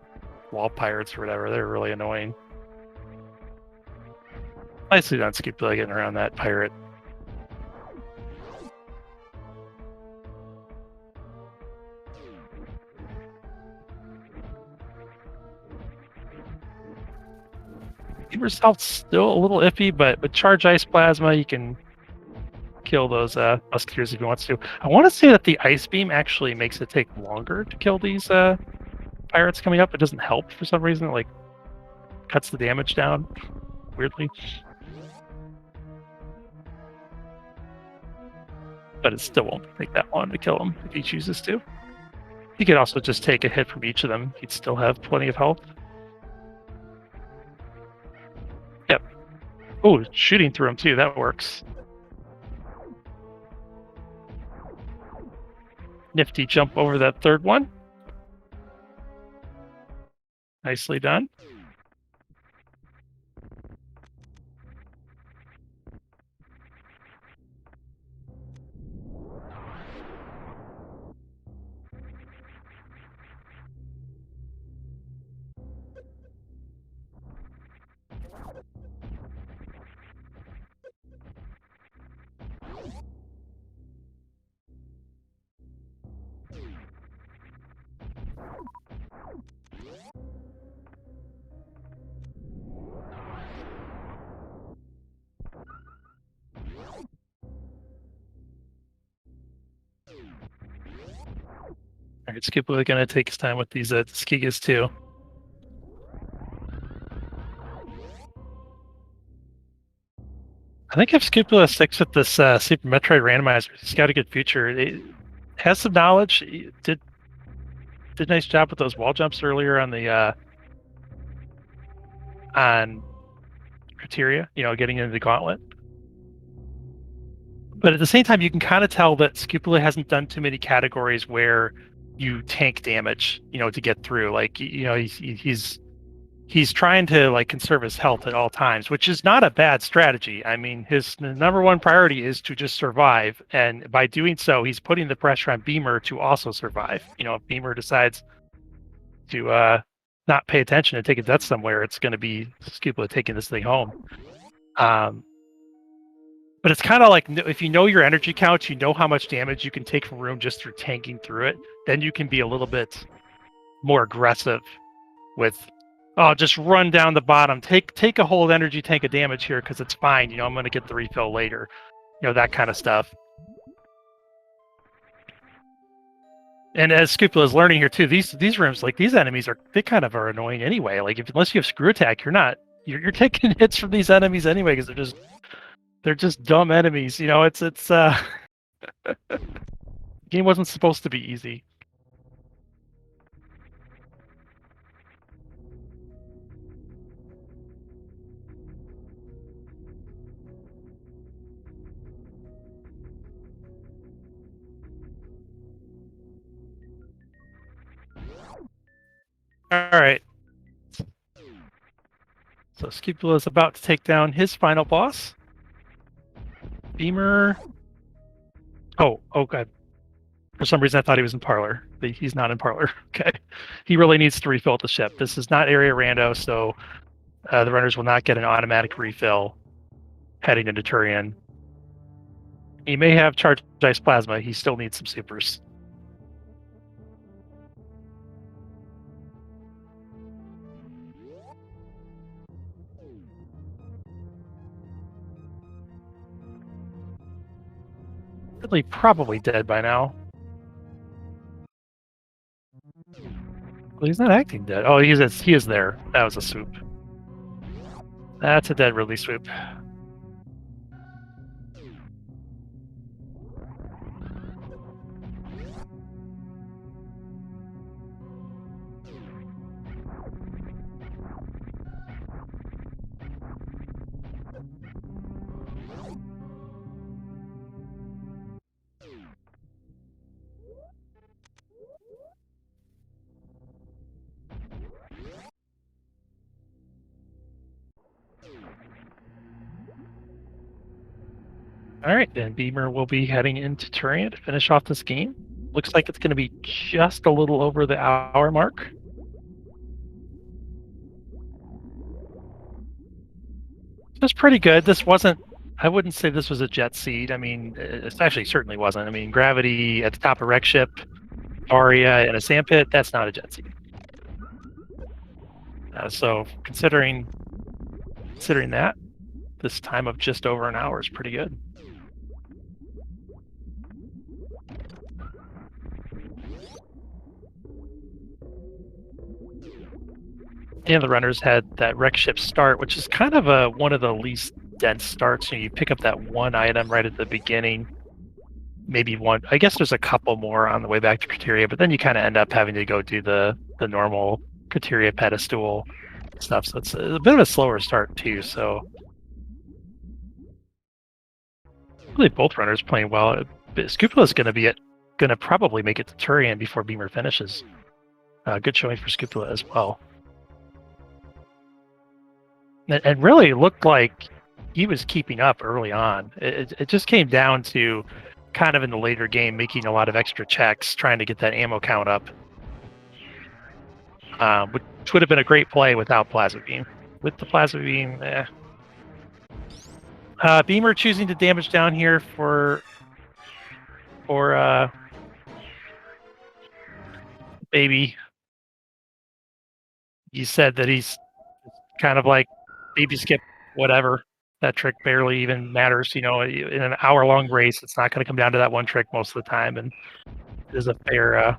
wall pirates or whatever. They're really annoying. Nicely done, Scupula, getting around that pirate. Beamer's health's still a little iffy, but with Charge Ice Plasma, you can kill those musketeers if he wants to. I want to say that the Ice Beam actually makes it take longer to kill these pirates coming up. It doesn't help for some reason. It, like, cuts the damage down weirdly. But it still won't take that long to kill him if he chooses to. He could also just take a hit from each of them. He'd still have plenty of health. Yep. Oh, shooting through him too. That works. Nifty jump over that third one. Nicely done. All right, Scupula gonna take his time with these Skigas too. I think if Scupula sticks with this Super Metroid Randomizer, he's got a good future. It has some knowledge. He did a nice job with those wall jumps earlier on the on criteria. You know, getting into the gauntlet. But at the same time, you can kind of tell that Scupula hasn't done too many categories where you tank damage, you know, to get through. Like, you know, he's trying to, like, conserve his health at all times, which is not a bad strategy. I mean, his number one priority is to just survive, and by doing so, he's putting the pressure on Beamer to also survive. You know, if Beamer decides to not pay attention and take a death somewhere, it's going to be Scupula taking this thing home. But it's kind of like, if you know your energy count, you know how much damage you can take from room just through tanking through it, then you can be a little bit more aggressive with, oh, just run down the bottom, take a whole energy tank of damage here because it's fine. You know, I'm going to get the refill later. You know, that kind of stuff. And as Scupula is learning here too, these rooms, like, these enemies they kind of are annoying anyway. Like, unless you have screw attack, you're taking hits from these enemies anyway because they're just dumb enemies. You know, it's game wasn't supposed to be easy. All right. So Scupula is about to take down his final boss. Beamer. Oh god. For some reason, I thought he was in Parlor. He's not in Parlor. Okay. He really needs to refill the ship. This is not area rando, so The runners will not get an automatic refill heading into Turian. He may have charged ice plasma. He still needs some supers. Really, probably dead by now. Well, he's not acting dead. Oh, he is there. That was a swoop. That's a dead Ridley swoop. All right, then Beamer will be heading into Turian to finish off this game. Looks like it's going to be just a little over the hour mark. That's pretty good. This wasn't, I wouldn't say this was a jet seed. I mean, it actually certainly wasn't. I mean, gravity at the top of wreck ship, Aria in a sandpit, that's not a jet seed. So considering that, this time of just over an hour is pretty good. And the runners had that wreck ship start, which is kind of one of the least dense starts. You pick up that one item right at the beginning, maybe one. I guess there's a couple more on the way back to Criteria, but then you kind of end up having to go do the normal Criteria pedestal stuff. So it's a bit of a slower start too. So really, both runners playing well. Scupula is going to probably make it to Turian before Beamer finishes. Good showing for Scupula as well. And really looked like he was keeping up early on. It just came down to kind of in the later game making a lot of extra checks, trying to get that ammo count up, which would have been a great play without Plasma Beam. With the Plasma Beam, Beamer choosing to damage down here for Baby. He said that he's kind of like baby skip, whatever. That trick barely even matters. In an hour-long race, it's not going to come down to that one trick most of the time, and it is a fair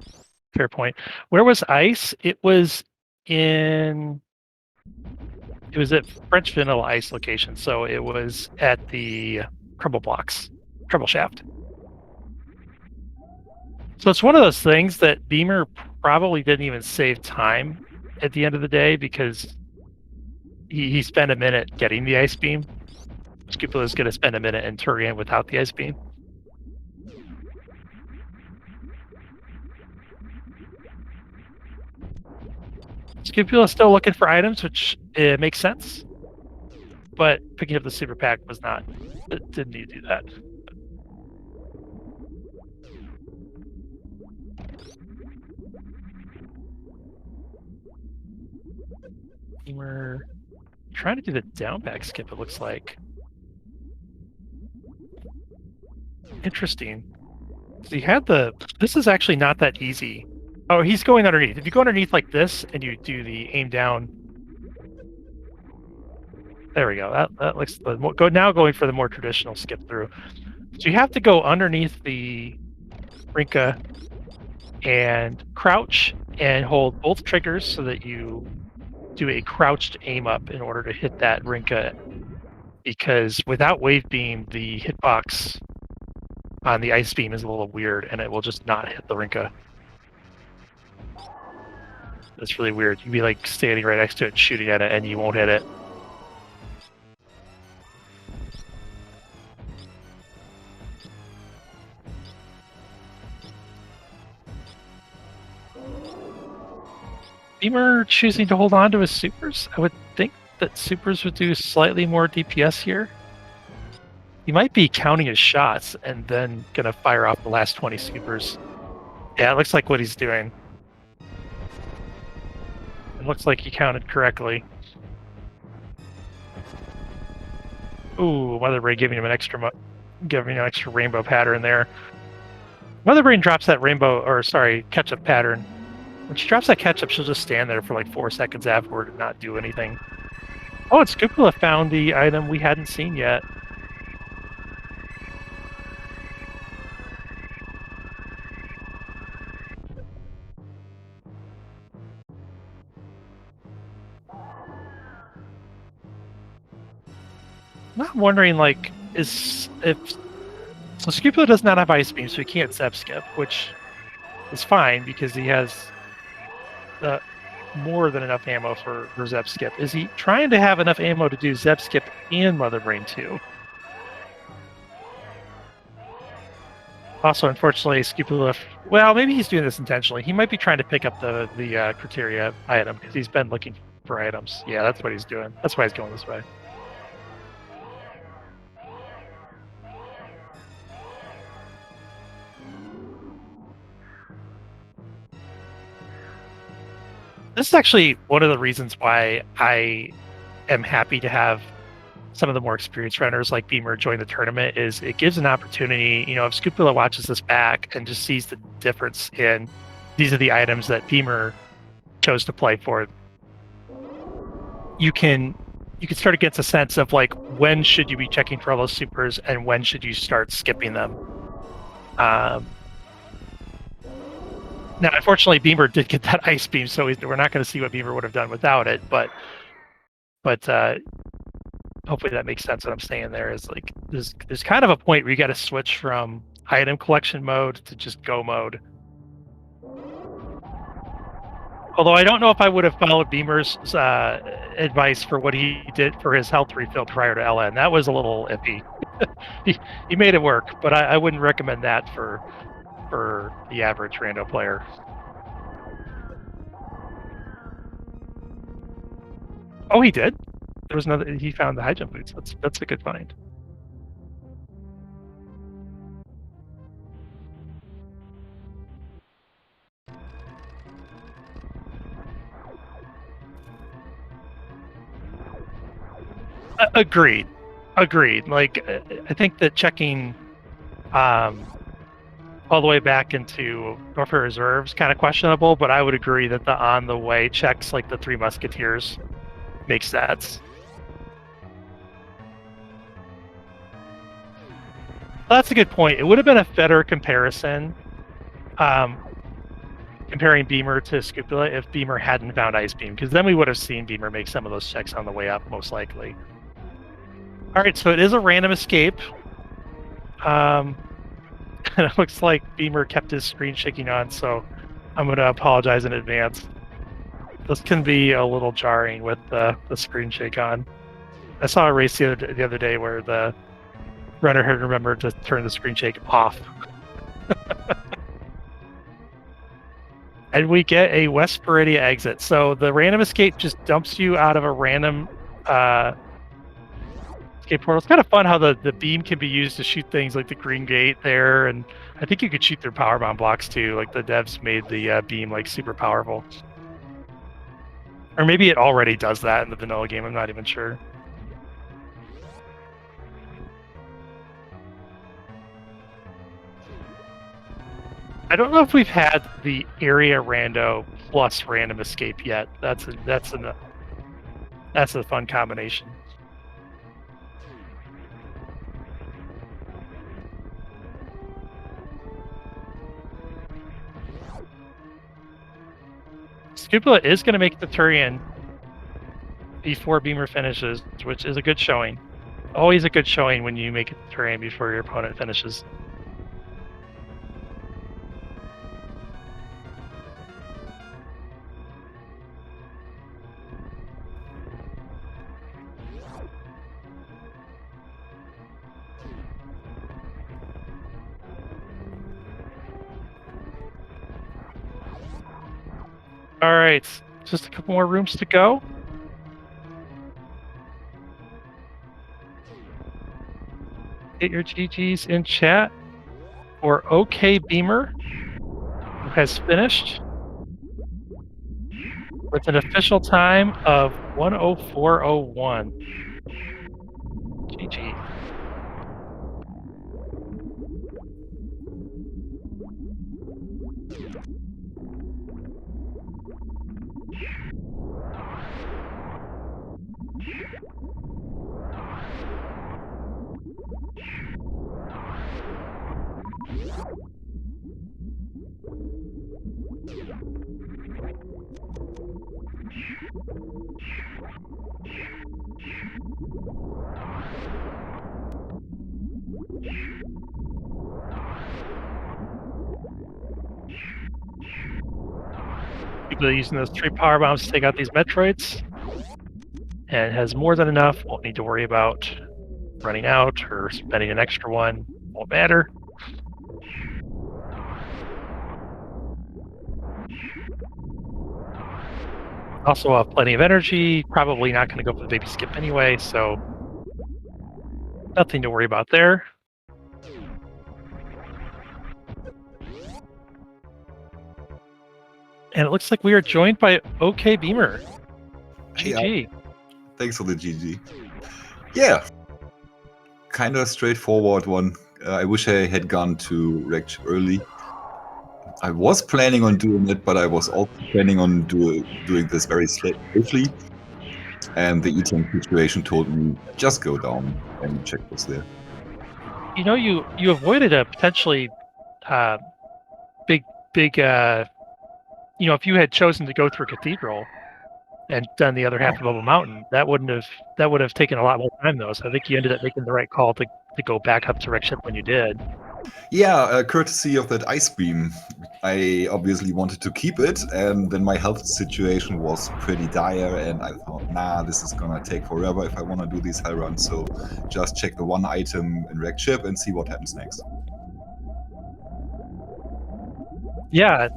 point. Where was Ice? It was at French Vanilla Ice location, so it was at the Trouble Shaft. So it's one of those things that Beamer probably didn't even save time at the end of the day because he spent a minute getting the ice beam. Scupula is going to spend a minute in Turian without the ice beam. Scupula is still looking for items, which makes sense. But picking up the super pack didn't need to do that. We're trying to do the down back skip, it looks like. Interesting. So this is actually not that easy. Oh, he's going underneath. If you go underneath like this and you do the aim down, there we go. That looks going for the more traditional skip through. So you have to go underneath the Rinka and crouch and hold both triggers so that you do a crouched aim up in order to hit that Rinka, because without wave beam, the hitbox on the ice beam is a little weird and it will just not hit the Rinka. That's really weird. You'd be like standing right next to it, shooting at it, and you won't hit it. Beamer choosing to hold on to his supers. I would think that supers would do slightly more DPS here. He might be counting his shots and then gonna fire off the last 20 supers. Yeah, it looks like what he's doing. It looks like he counted correctly. Ooh, Mother Brain giving him an extra rainbow pattern there. Mother Brain drops that ketchup pattern. When she drops that ketchup, she'll just stand there for like 4 seconds afterward and not do anything. Oh, and sk00pula found the item we hadn't seen yet. I'm wondering, like, so sk00pula does not have Ice Beam, so he can't Zep Skip, which is fine because he has more than enough ammo for Zep Skip. Is he trying to have enough ammo to do Zep Skip and Mother Brain too? Also, unfortunately, sk00pula. Well, maybe he's doing this intentionally. He might be trying to pick up the criteria item because he's been looking for items. Yeah, that's what he's doing. That's why he's going this way. This is actually one of the reasons why I am happy to have some of the more experienced runners like Beamer join the tournament. Is it gives an opportunity, if sk00pula watches this back and just sees the difference in these are the items that Beamer chose to play for, you can start to get a sense of like when should you be checking for all those supers and when should you start skipping them. Now, unfortunately, Beamer did get that Ice Beam, so we're not going to see what Beamer would have done without it. But hopefully that makes sense. What I'm saying there is like there's kind of a point where you got to switch from item collection mode to just go mode. Although I don't know if I would have followed Beamer's advice for what he did for his health refill prior to LN. That was a little iffy. he made it work, but I wouldn't recommend that for the average rando player. Oh, he did? There was another. He found the high jump boots. That's a good find. Agreed. Like, I think that checking all the way back into Warfare Reserves kind of questionable, but I would agree that the on the way checks like the Three Musketeers make sense. Well, that's a good point. It would have been a better comparison, comparing Beamer to sk00pula if Beamer hadn't found Ice Beam, because then we would have seen Beamer make some of those checks on the way up, most likely. All right, so it is a random escape. It looks like Beamer kept his screen shaking on, so I'm going to apologize in advance. This can be a little jarring with the screen shake on. I saw a race the other day where the runner had remembered to turn the screen shake off. And we get a West Peridia exit. So the random escape just dumps you out of a random escape portal. It's kind of fun how the beam can be used to shoot things like the green gate there, and I think you could shoot through power bomb blocks too. Like the devs made the beam like super powerful. Or maybe it already does that in the vanilla game, I'm not even sure. I don't know if we've had the area rando plus random escape yet. That's a fun combination. sk00pula is going to make the Turian before Beamer finishes, which is a good showing. Always a good showing when you make it the Turian before your opponent finishes. All right, just a couple more rooms to go. Get your GGs in chat for OK Beamer, who has finished with an official time of 1:04:01. GG. People are using those 3 power bombs to take out these Metroids. And has more than enough. Won't need to worry about running out or spending an extra one. Won't matter. Also have plenty of energy. Probably not going to go for the baby skip anyway, so nothing to worry about there. And it looks like we are joined by OK Beamer. GG. Yeah. Thanks for the GG. Yeah. Kind of straightforward one. I wish I had gone to wreck chip early. I was planning on doing it, but I was also planning on doing this very safely. And the eating situation told me just go down and check what's there. You know, you avoided a potentially big you know, if you had chosen to go through Cathedral and done the other half of Bubble Mountain, that would have taken a lot more time though. So I think you ended up making the right call to go back up to wreck ship when you did. Yeah, courtesy of that ice beam. I obviously wanted to keep it, and then my health situation was pretty dire, and I thought, nah, this is gonna take forever if I want to do these hell runs, so just check the one item in wreck ship and see what happens next. Yeah,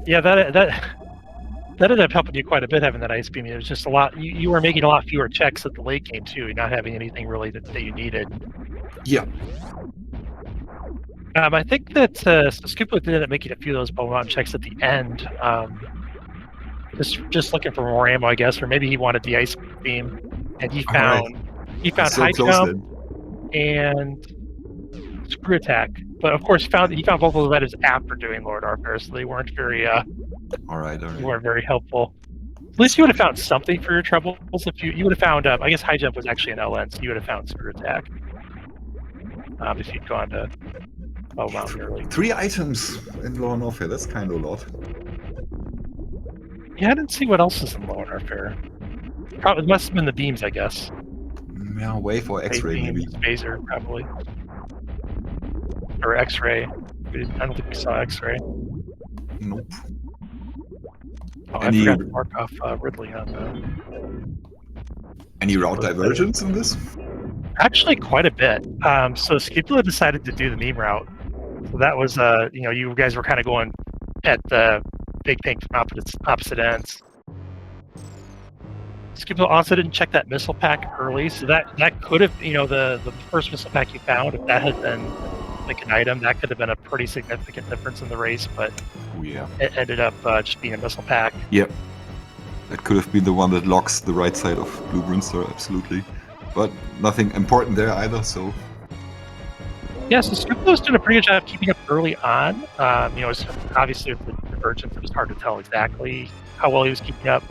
that ended up helping you quite a bit having that ice beam. It was just a lot. You were making a lot fewer checks at the late game too. You're not having anything really that you needed. Yeah. I think that so Scoopla did end up making a few of those Bubble Mountain checks at the end. Just looking for more ammo, I guess, or maybe he wanted the ice beam, and he found So high close jump and screw attack. But of course, he found both of those items after doing Lord Arthur, so they weren't very all right. weren't very helpful. At least you would have found something for your troubles if you would have found. I guess high jump was actually an LN, so you would have found screw attack if you'd gone to Bubble Mountain early. 3 items in Lower Norfair, that's kind of a lot. Yeah, I didn't see what else is in Lower Norfair. Probably it must have been the beams, I guess. Yeah, wave or X-ray maybe. Phaser, probably. Or X-ray. I don't think we saw X-ray. Nope. Oh, I forgot to mark off Ridley on any route divergence in this? Actually, quite a bit. So Skipula decided to do the meme route. So that was, you know, you guys were kind of going at the big thing from opposite ends. Skipula also didn't check that missile pack early, so that could have, you know, the first missile pack you found, if that had been like an item, that could have been a pretty significant difference in the race, but it ended up just being a missile pack. Yep. That could have been the one that locks the right side of Blue Brimstone, absolutely. But nothing important there either, so... Yeah, so Skipula's doing a pretty good job keeping up early on. You know, obviously with the divergence, it was hard to tell exactly how well he was keeping up.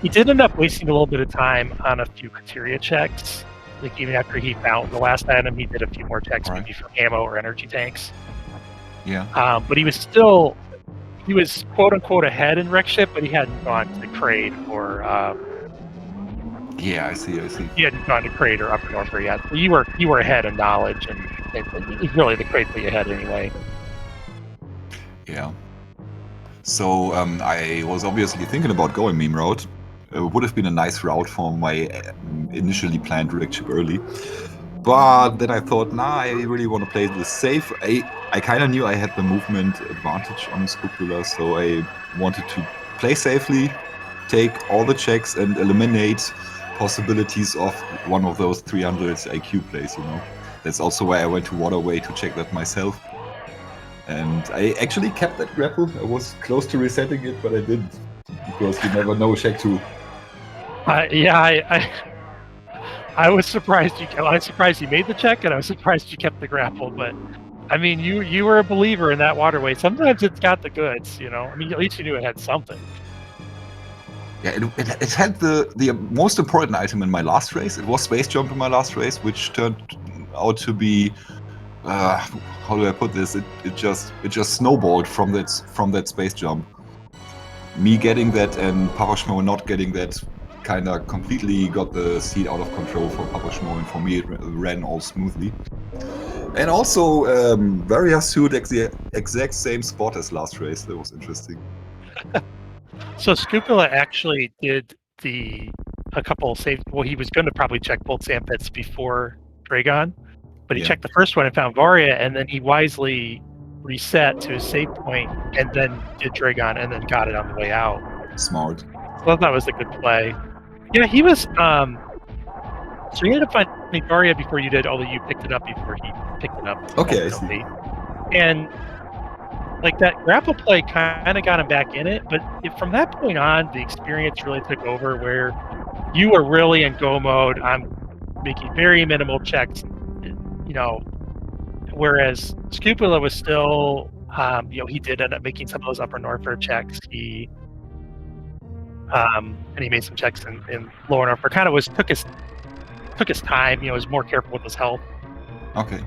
He did end up wasting a little bit of time on a few criteria checks. Like even after he found the last item, he did a few more checks, maybe for ammo or energy tanks. Yeah. But he was quote unquote ahead in wreck ship, but he hadn't gone to Crade or. Yeah, I see. He hadn't gone to Crade or Upper Norfair yet. So you were ahead in knowledge, and really the Crade put you ahead anyway. Yeah. So I was obviously thinking about going meme route. It would have been a nice route for my initially planned wreck ship early. But then I thought, nah, I really want to play this safe. I kind of knew I had the movement advantage on Scopula, so I wanted to play safely, take all the checks, and eliminate possibilities of one of those 300 IQ plays, you know. That's also why I went to Waterway to check that myself. And I actually kept that grapple. I was close to resetting it, but I didn't. Because you never know, check 2. I was surprised you made the check, and I was surprised you kept the grapple. But I mean, you were a believer in that Waterway. Sometimes it's got the goods, you know. I mean, at least you knew it had something. Yeah, it had the most important item in my last race. It was space jump in my last race, which turned out to be how do I put this? It just snowballed from that space jump. Me getting that and Papa Schmo not getting that kind of completely got the seat out of control for Papa Schmo, and for me it ran all smoothly. And also, Varia suit exact same spot as last race. That was interesting. So sk00pula actually did a couple save. Well, he was going to probably check both sand pits before Dragon, but he checked the first one and found Varia, and then he wisely reset to his save point and then did Dragon and then got it on the way out. Smart. So I thought that was a good play. Yeah, he was. So you ended up finding Varia before you did, although you picked it up before he picked it up. Okay, I see. And like that grapple play kind of got him back in it, but from that point on, the experience really took over where you were really in go mode. I'm making very minimal checks, you know, whereas sk00pula was still, you know, he did end up making some of those upper Norfolk checks. And he made some checks in lower Norfolk. Kind of took his time, you know, was more careful with his health. Okay.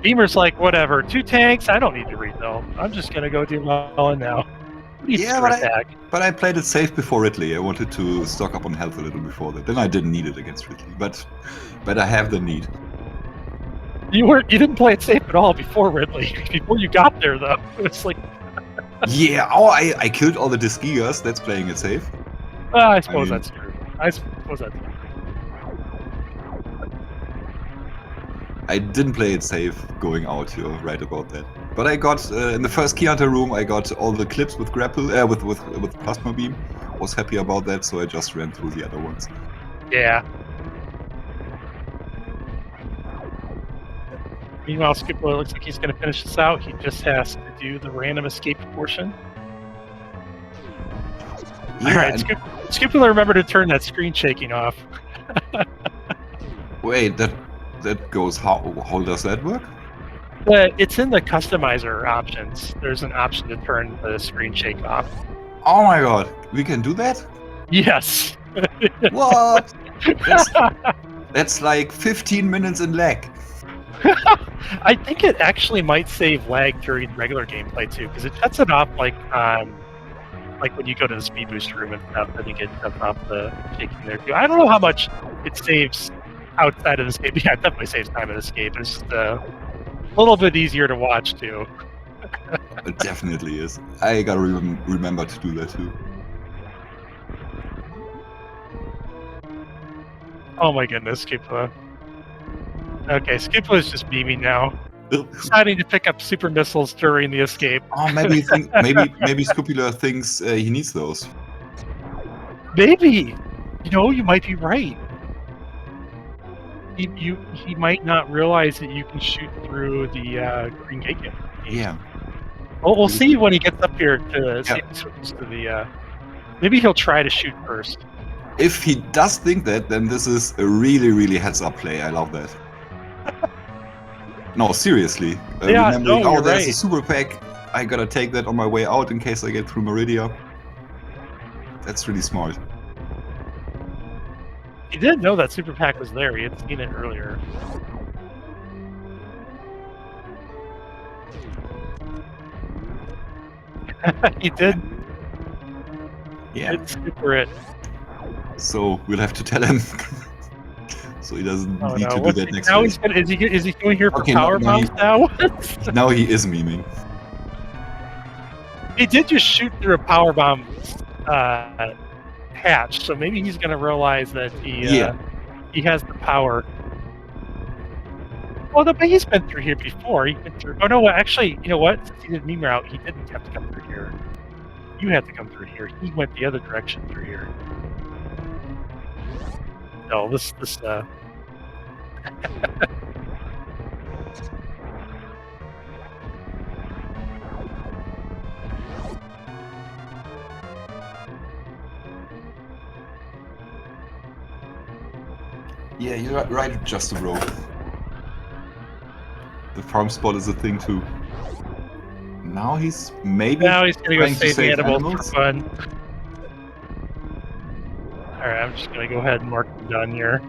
Beamer's like, whatever, 2 tanks, I don't need to refill. I'm just gonna go do Mullen now. Yeah, but I played it safe before Ridley. I wanted to stock up on health a little before that. Then I didn't need it against Ridley, but I have the need. You didn't play it safe at all before Ridley. Before you got there, though, it's like. Yeah. Oh, I killed all the Disgigas. That's playing it safe. I suppose that's true. I suppose that's true. I didn't play it safe going out. You're right about that. But I got in the first Key Hunter room. I got all the clips with grapple with plasma beam. Was happy about that, so I just ran through the other ones. Yeah. Meanwhile, sk00pula looks like he's going to finish this out. He just has to do the random escape portion. Yeah, all right, sk00pula, remember to turn that screen shaking off. Wait, that goes how does that work? It's in the customizer options. There's an option to turn the screen shake off. Oh my god, we can do that? Yes. What? That's like 15 minutes in lag. I think it actually might save lag during regular gameplay too, because it shuts it off like when you go to the speed boost room and stuff, then you get shuts off the shaking there too. I don't know how much it saves outside of the escape. Yeah, it definitely saves time in escape. It's just a little bit easier to watch too. It definitely is. I gotta remember to do that too. Oh my goodness, sk00pula. Okay, sk00pula is just beaming now. Deciding to pick up super missiles during the escape. Oh, maybe sk00pula thinks he needs those. Maybe. You know, you might be right. He might not realize that you can shoot through the green gate. Yeah. Well, we'll see when he gets up here to the. Maybe he'll try to shoot first. If he does think that, then this is a really, really heads-up play. I love that. No, seriously. Yeah, remembering, no, there's right. a super pack. I gotta take that on my way out in case I get through Meridia. That's really smart. He didn't know that super pack was there. He had seen it earlier. He did. Yeah. It's super it. So we'll have to tell him. So he doesn't need to do that next now week. Is he going here for power bombs now? Now he is memeing. He did just shoot through a power bomb hatch, so maybe he's going to realize that he has the power. Well, but he's been through here before. He's been through. Oh no, actually, you know what? Since he did meme route, he didn't have to come through here. You had to come through here. He went the other direction through here. No, this. Yeah, you're right, Just Bro. The farm spot is a thing too. Now he's maybe Now he's gonna go save animals for fun. I'm just gonna go ahead and mark them done here.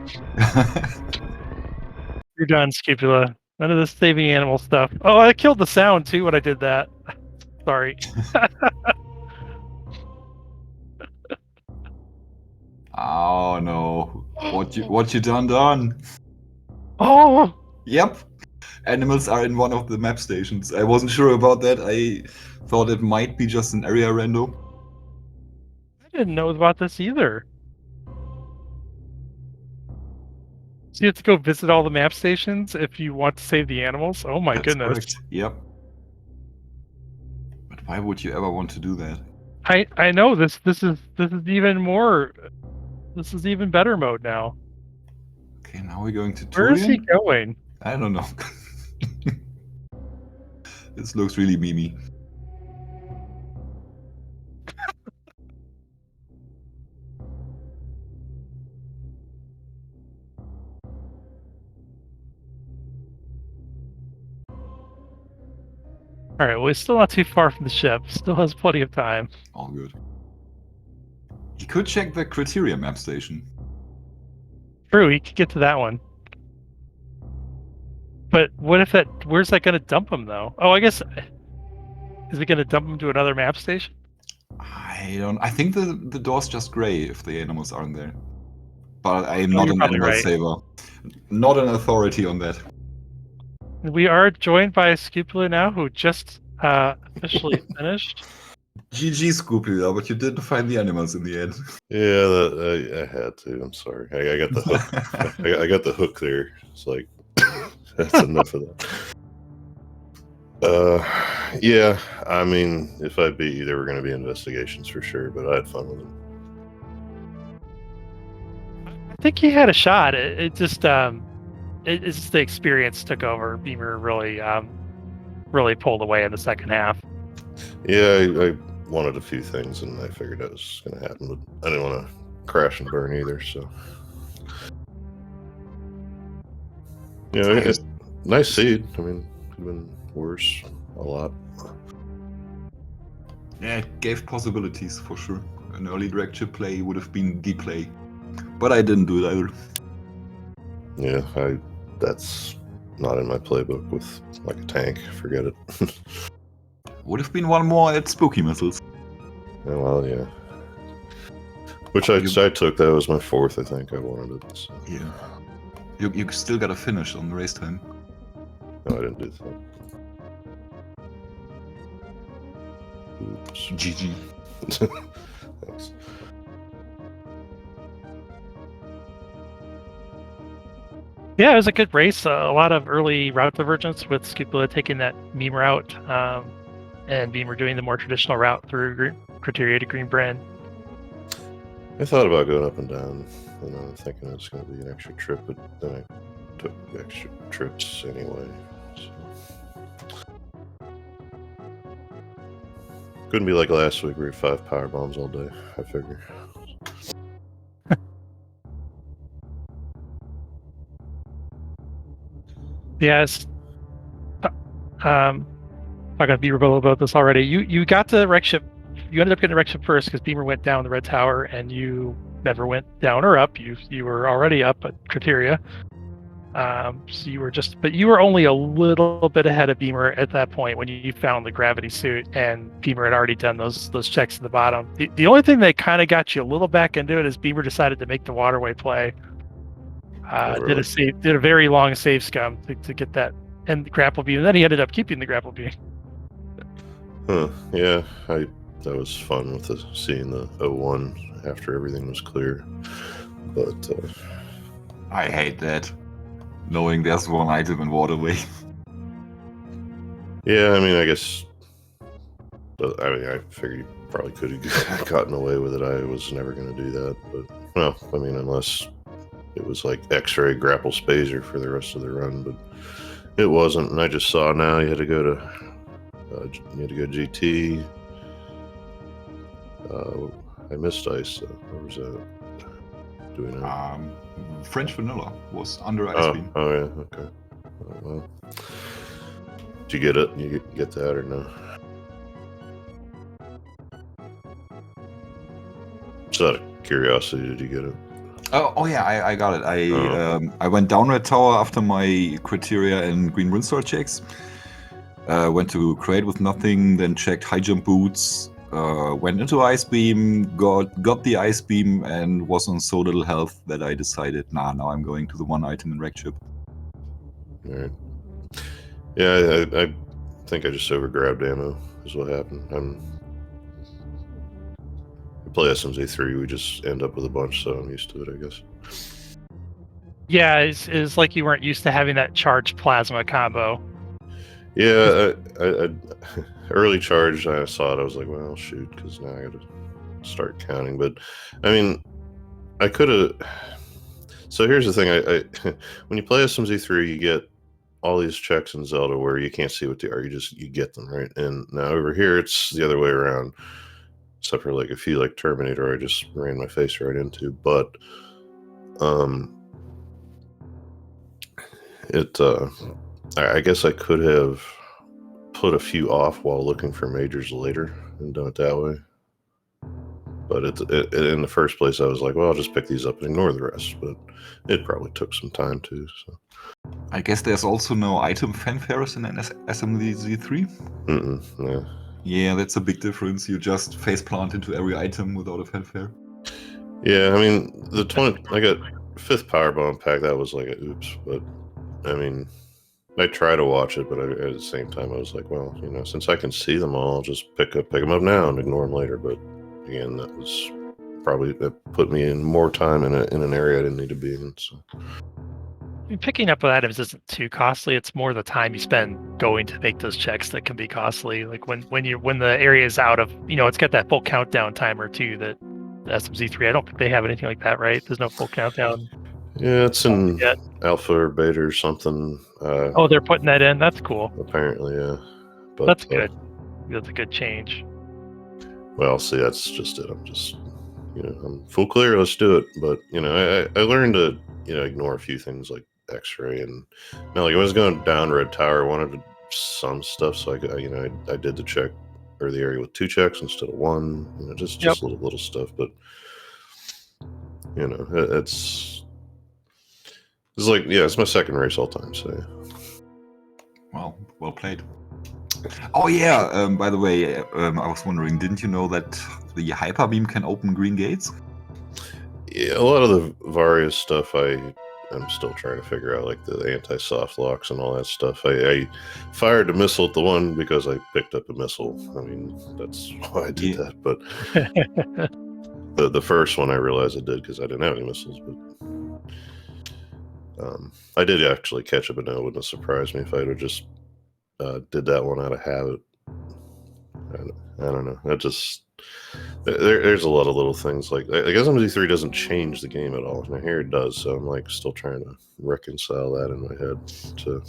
You're done, Scupula. None of this saving animal stuff. Oh, I killed the sound too when I did that. Sorry. Oh no. What you done? Oh! Yep. Animals are in one of the map stations. I wasn't sure about that. I thought it might be just an area random. I didn't know about this either. So you have to go visit all the map stations if you want to save the animals? Oh my That's goodness. correct. Yep. But why would you ever want to do that? I know this is even more, this is even better mode now. Okay, now we're going to Where is he Turian? going? I don't know. This looks really memey. Alright, well, he's still not too far from the ship. Still has plenty of time. All good. He could check the criteria map station. True, he could get to that one. But what if that... Where's that going to dump him, though? Oh, I guess... Is it going to dump him to another map station? I think the door's just gray if the animals aren't there. But I'm Oh, not you're an probably animal right. saver. Not an authority on that. We are joined by a Scupula now, who just officially finished. GG, Scoopy, but you didn't find the animals in the end. Yeah, I had to. I'm sorry. I got the hook. I got the hook there. It's like that's enough of that. Yeah. I mean, if I beat you, there were going to be investigations for sure, but I had fun with them. I think he had a shot. It's just the experience took over. Beamer really pulled away in the second half. Yeah, I wanted a few things, and I figured that was going to happen, but I didn't want to crash and burn either. So, yeah, nice seed. I mean, could have been worse a lot. Yeah, it gave possibilities for sure. An early direct chip play would have been the play, but I didn't do it either. Yeah, that's not in my playbook with like a tank. Forget it. Would have been one more at Spooky Missiles. Yeah, well, yeah. Which I took. That was my fourth, I think. I wanted it. So. Yeah. You still got to finish on the race time. No, I didn't do that. Oops. GG. Thanks. Yeah, it was a good race. A lot of early route divergence with Scupula taking that meme route, and Beamer doing the more traditional route through Criteria to Green Brand. I thought about going up and down, and I'm thinking it's going to be an extra trip, but then I took the extra trips anyway. So. Couldn't be like last week where we had 5 power bombs all day, I figure. Yes. I'm not going to be rebuttal about this already. You got the wreck ship. You ended up getting the wreck ship first because Beamer went down the red tower, and you never went down or up. You were already up at Criteria. So you were but you were only a little bit ahead of Beamer at that point when you found the gravity suit, and Beamer had already done those checks at the bottom. The only thing that kind of got you a little back into it is Beamer decided to make the waterway play. Really? Did a very long save scum to get that and the grapple beam, and then he ended up keeping the grapple beam. Huh, yeah, that was fun with seeing the 01 after everything was clear. But I hate that. Knowing there's one item in waterway. yeah, I mean, I guess. I mean, I figured you probably could have gotten away with it. I was never going to do that, but well, I mean, unless it was like X-ray grapple spazer for the rest of the run, but it wasn't. And I just saw now you had to go GT. I missed ice. Where was that? Doing that? French vanilla was under ice beam. Oh yeah, okay. Oh, well. Did you get it? You get that or no? Is that a curiosity, did you get it? Oh yeah, I got it. Oh. I went down Red Tower after my criteria and Green Windstar checks. Went to Crate with nothing, then checked high jump boots. Went into Ice Beam, got the Ice Beam, and was on so little health that I decided, now I'm going to the one item in Wreck Chip. All right. Yeah, I think I just overgrabbed ammo is what happened. I play SMZ3, we just end up with a bunch, so I'm used to it, I guess. Yeah, it's like you weren't used to having that charged plasma combo. Yeah, I early charge, I saw it, I was like, well, shoot, because now I gotta start counting. But, I mean, I could have... So here's the thing, I when you play SMZ3, you get all these checks in Zelda where you can't see what they are, you get them, right? And now over here, it's the other way around. Except for like a few like Terminator I just ran my face right into. But I guess I could have put a few off while looking for majors later and done it that way. But in the first place, I was like, well, I'll just pick these up and ignore the rest. But it probably took some time too. So I guess there's also no item fanfares in an SMZ3. Yeah. Yeah, that's a big difference. You just faceplant into every item without a fanfare. Yeah, I mean, I got 5th Power Bomb pack, that was like a oops, but I mean, I try to watch it, but at the same time, I was like, well, since I can see them all, I'll just pick them up now and ignore them later. But again, that put me in more time in an area I didn't need to be in. So. I mean, picking up items isn't too costly. It's more the time you spend going to make those checks that can be costly. Like when the area is out of, it's got that full countdown timer too. That the SMZ3, I don't think they have anything like that, right? There's no full countdown. Yeah, it's in alpha or beta or something. Oh, they're putting that in. That's cool. Apparently, yeah. But that's good. That's a good change. Well, see, that's just it. I'm just, I'm full clear. Let's do it. But I learned to ignore a few things like X-ray and like I was going down Red Tower. I wanted some stuff, so I did the check or the area with 2 checks instead of 1. Just little stuff. But it's like it's my second race all time. So yeah. Well played. Oh yeah, by the way, I was wondering, didn't you know that the Hyper Beam can open green gates? Yeah, a lot of the various stuff I'm still trying to figure out, like the anti-soft locks and all that stuff. I fired a missile at the one because I picked up a missile. I mean, that's why I did that. But the first one I realized I did because I didn't have any missiles. But I did actually catch it, but no, it wouldn't have surprised me if I would have just did that one out of habit. I don't know. There's a lot of little things like I guess SMZ3 doesn't change the game at all. Now here it does, so I'm like still trying to reconcile that in my head to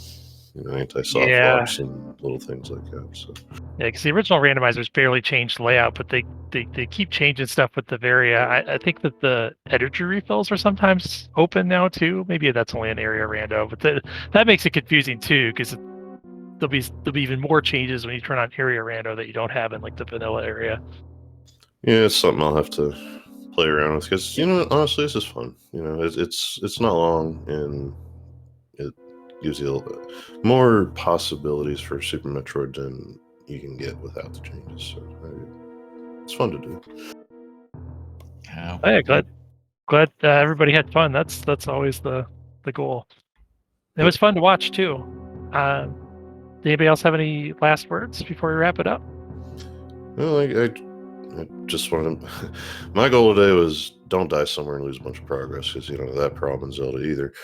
anti-soft locks and little things like that. So yeah, because the original randomizers barely changed layout, but they keep changing stuff with the Varia. I think that the energy refills are sometimes open now too. Maybe that's only an area rando, but that makes it confusing too because there'll be even more changes when you turn on area rando that you don't have in like the vanilla area. Yeah, it's something I'll have to play around with because honestly, this is fun. It's not long and it gives you a little bit more possibilities for Super Metroid than you can get without the changes. So it's fun to do. Yeah, glad everybody had fun. That's always the goal. It was fun to watch too. Anybody else have any last words before we wrap it up? Well, I just wanted to... My goal today was don't die somewhere and lose a bunch of progress because you don't have that problem in Zelda either.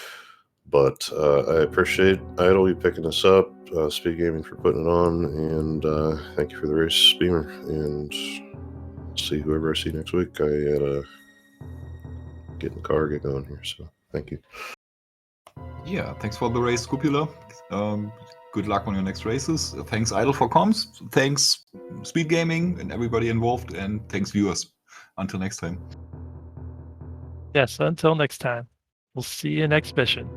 But I appreciate Idle you picking this up, SpeedGaming for putting it on, and thank you for the race, Beamer. And see whoever I see next week. I gotta get in the car, get going here. So thank you. Yeah, thanks for the race, sk00pula. Good luck on your next races. Thanks Idle for comms. Thanks SpeedGaming and everybody involved, and thanks viewers. Until next time. Yes, until next time. We'll see you next mission.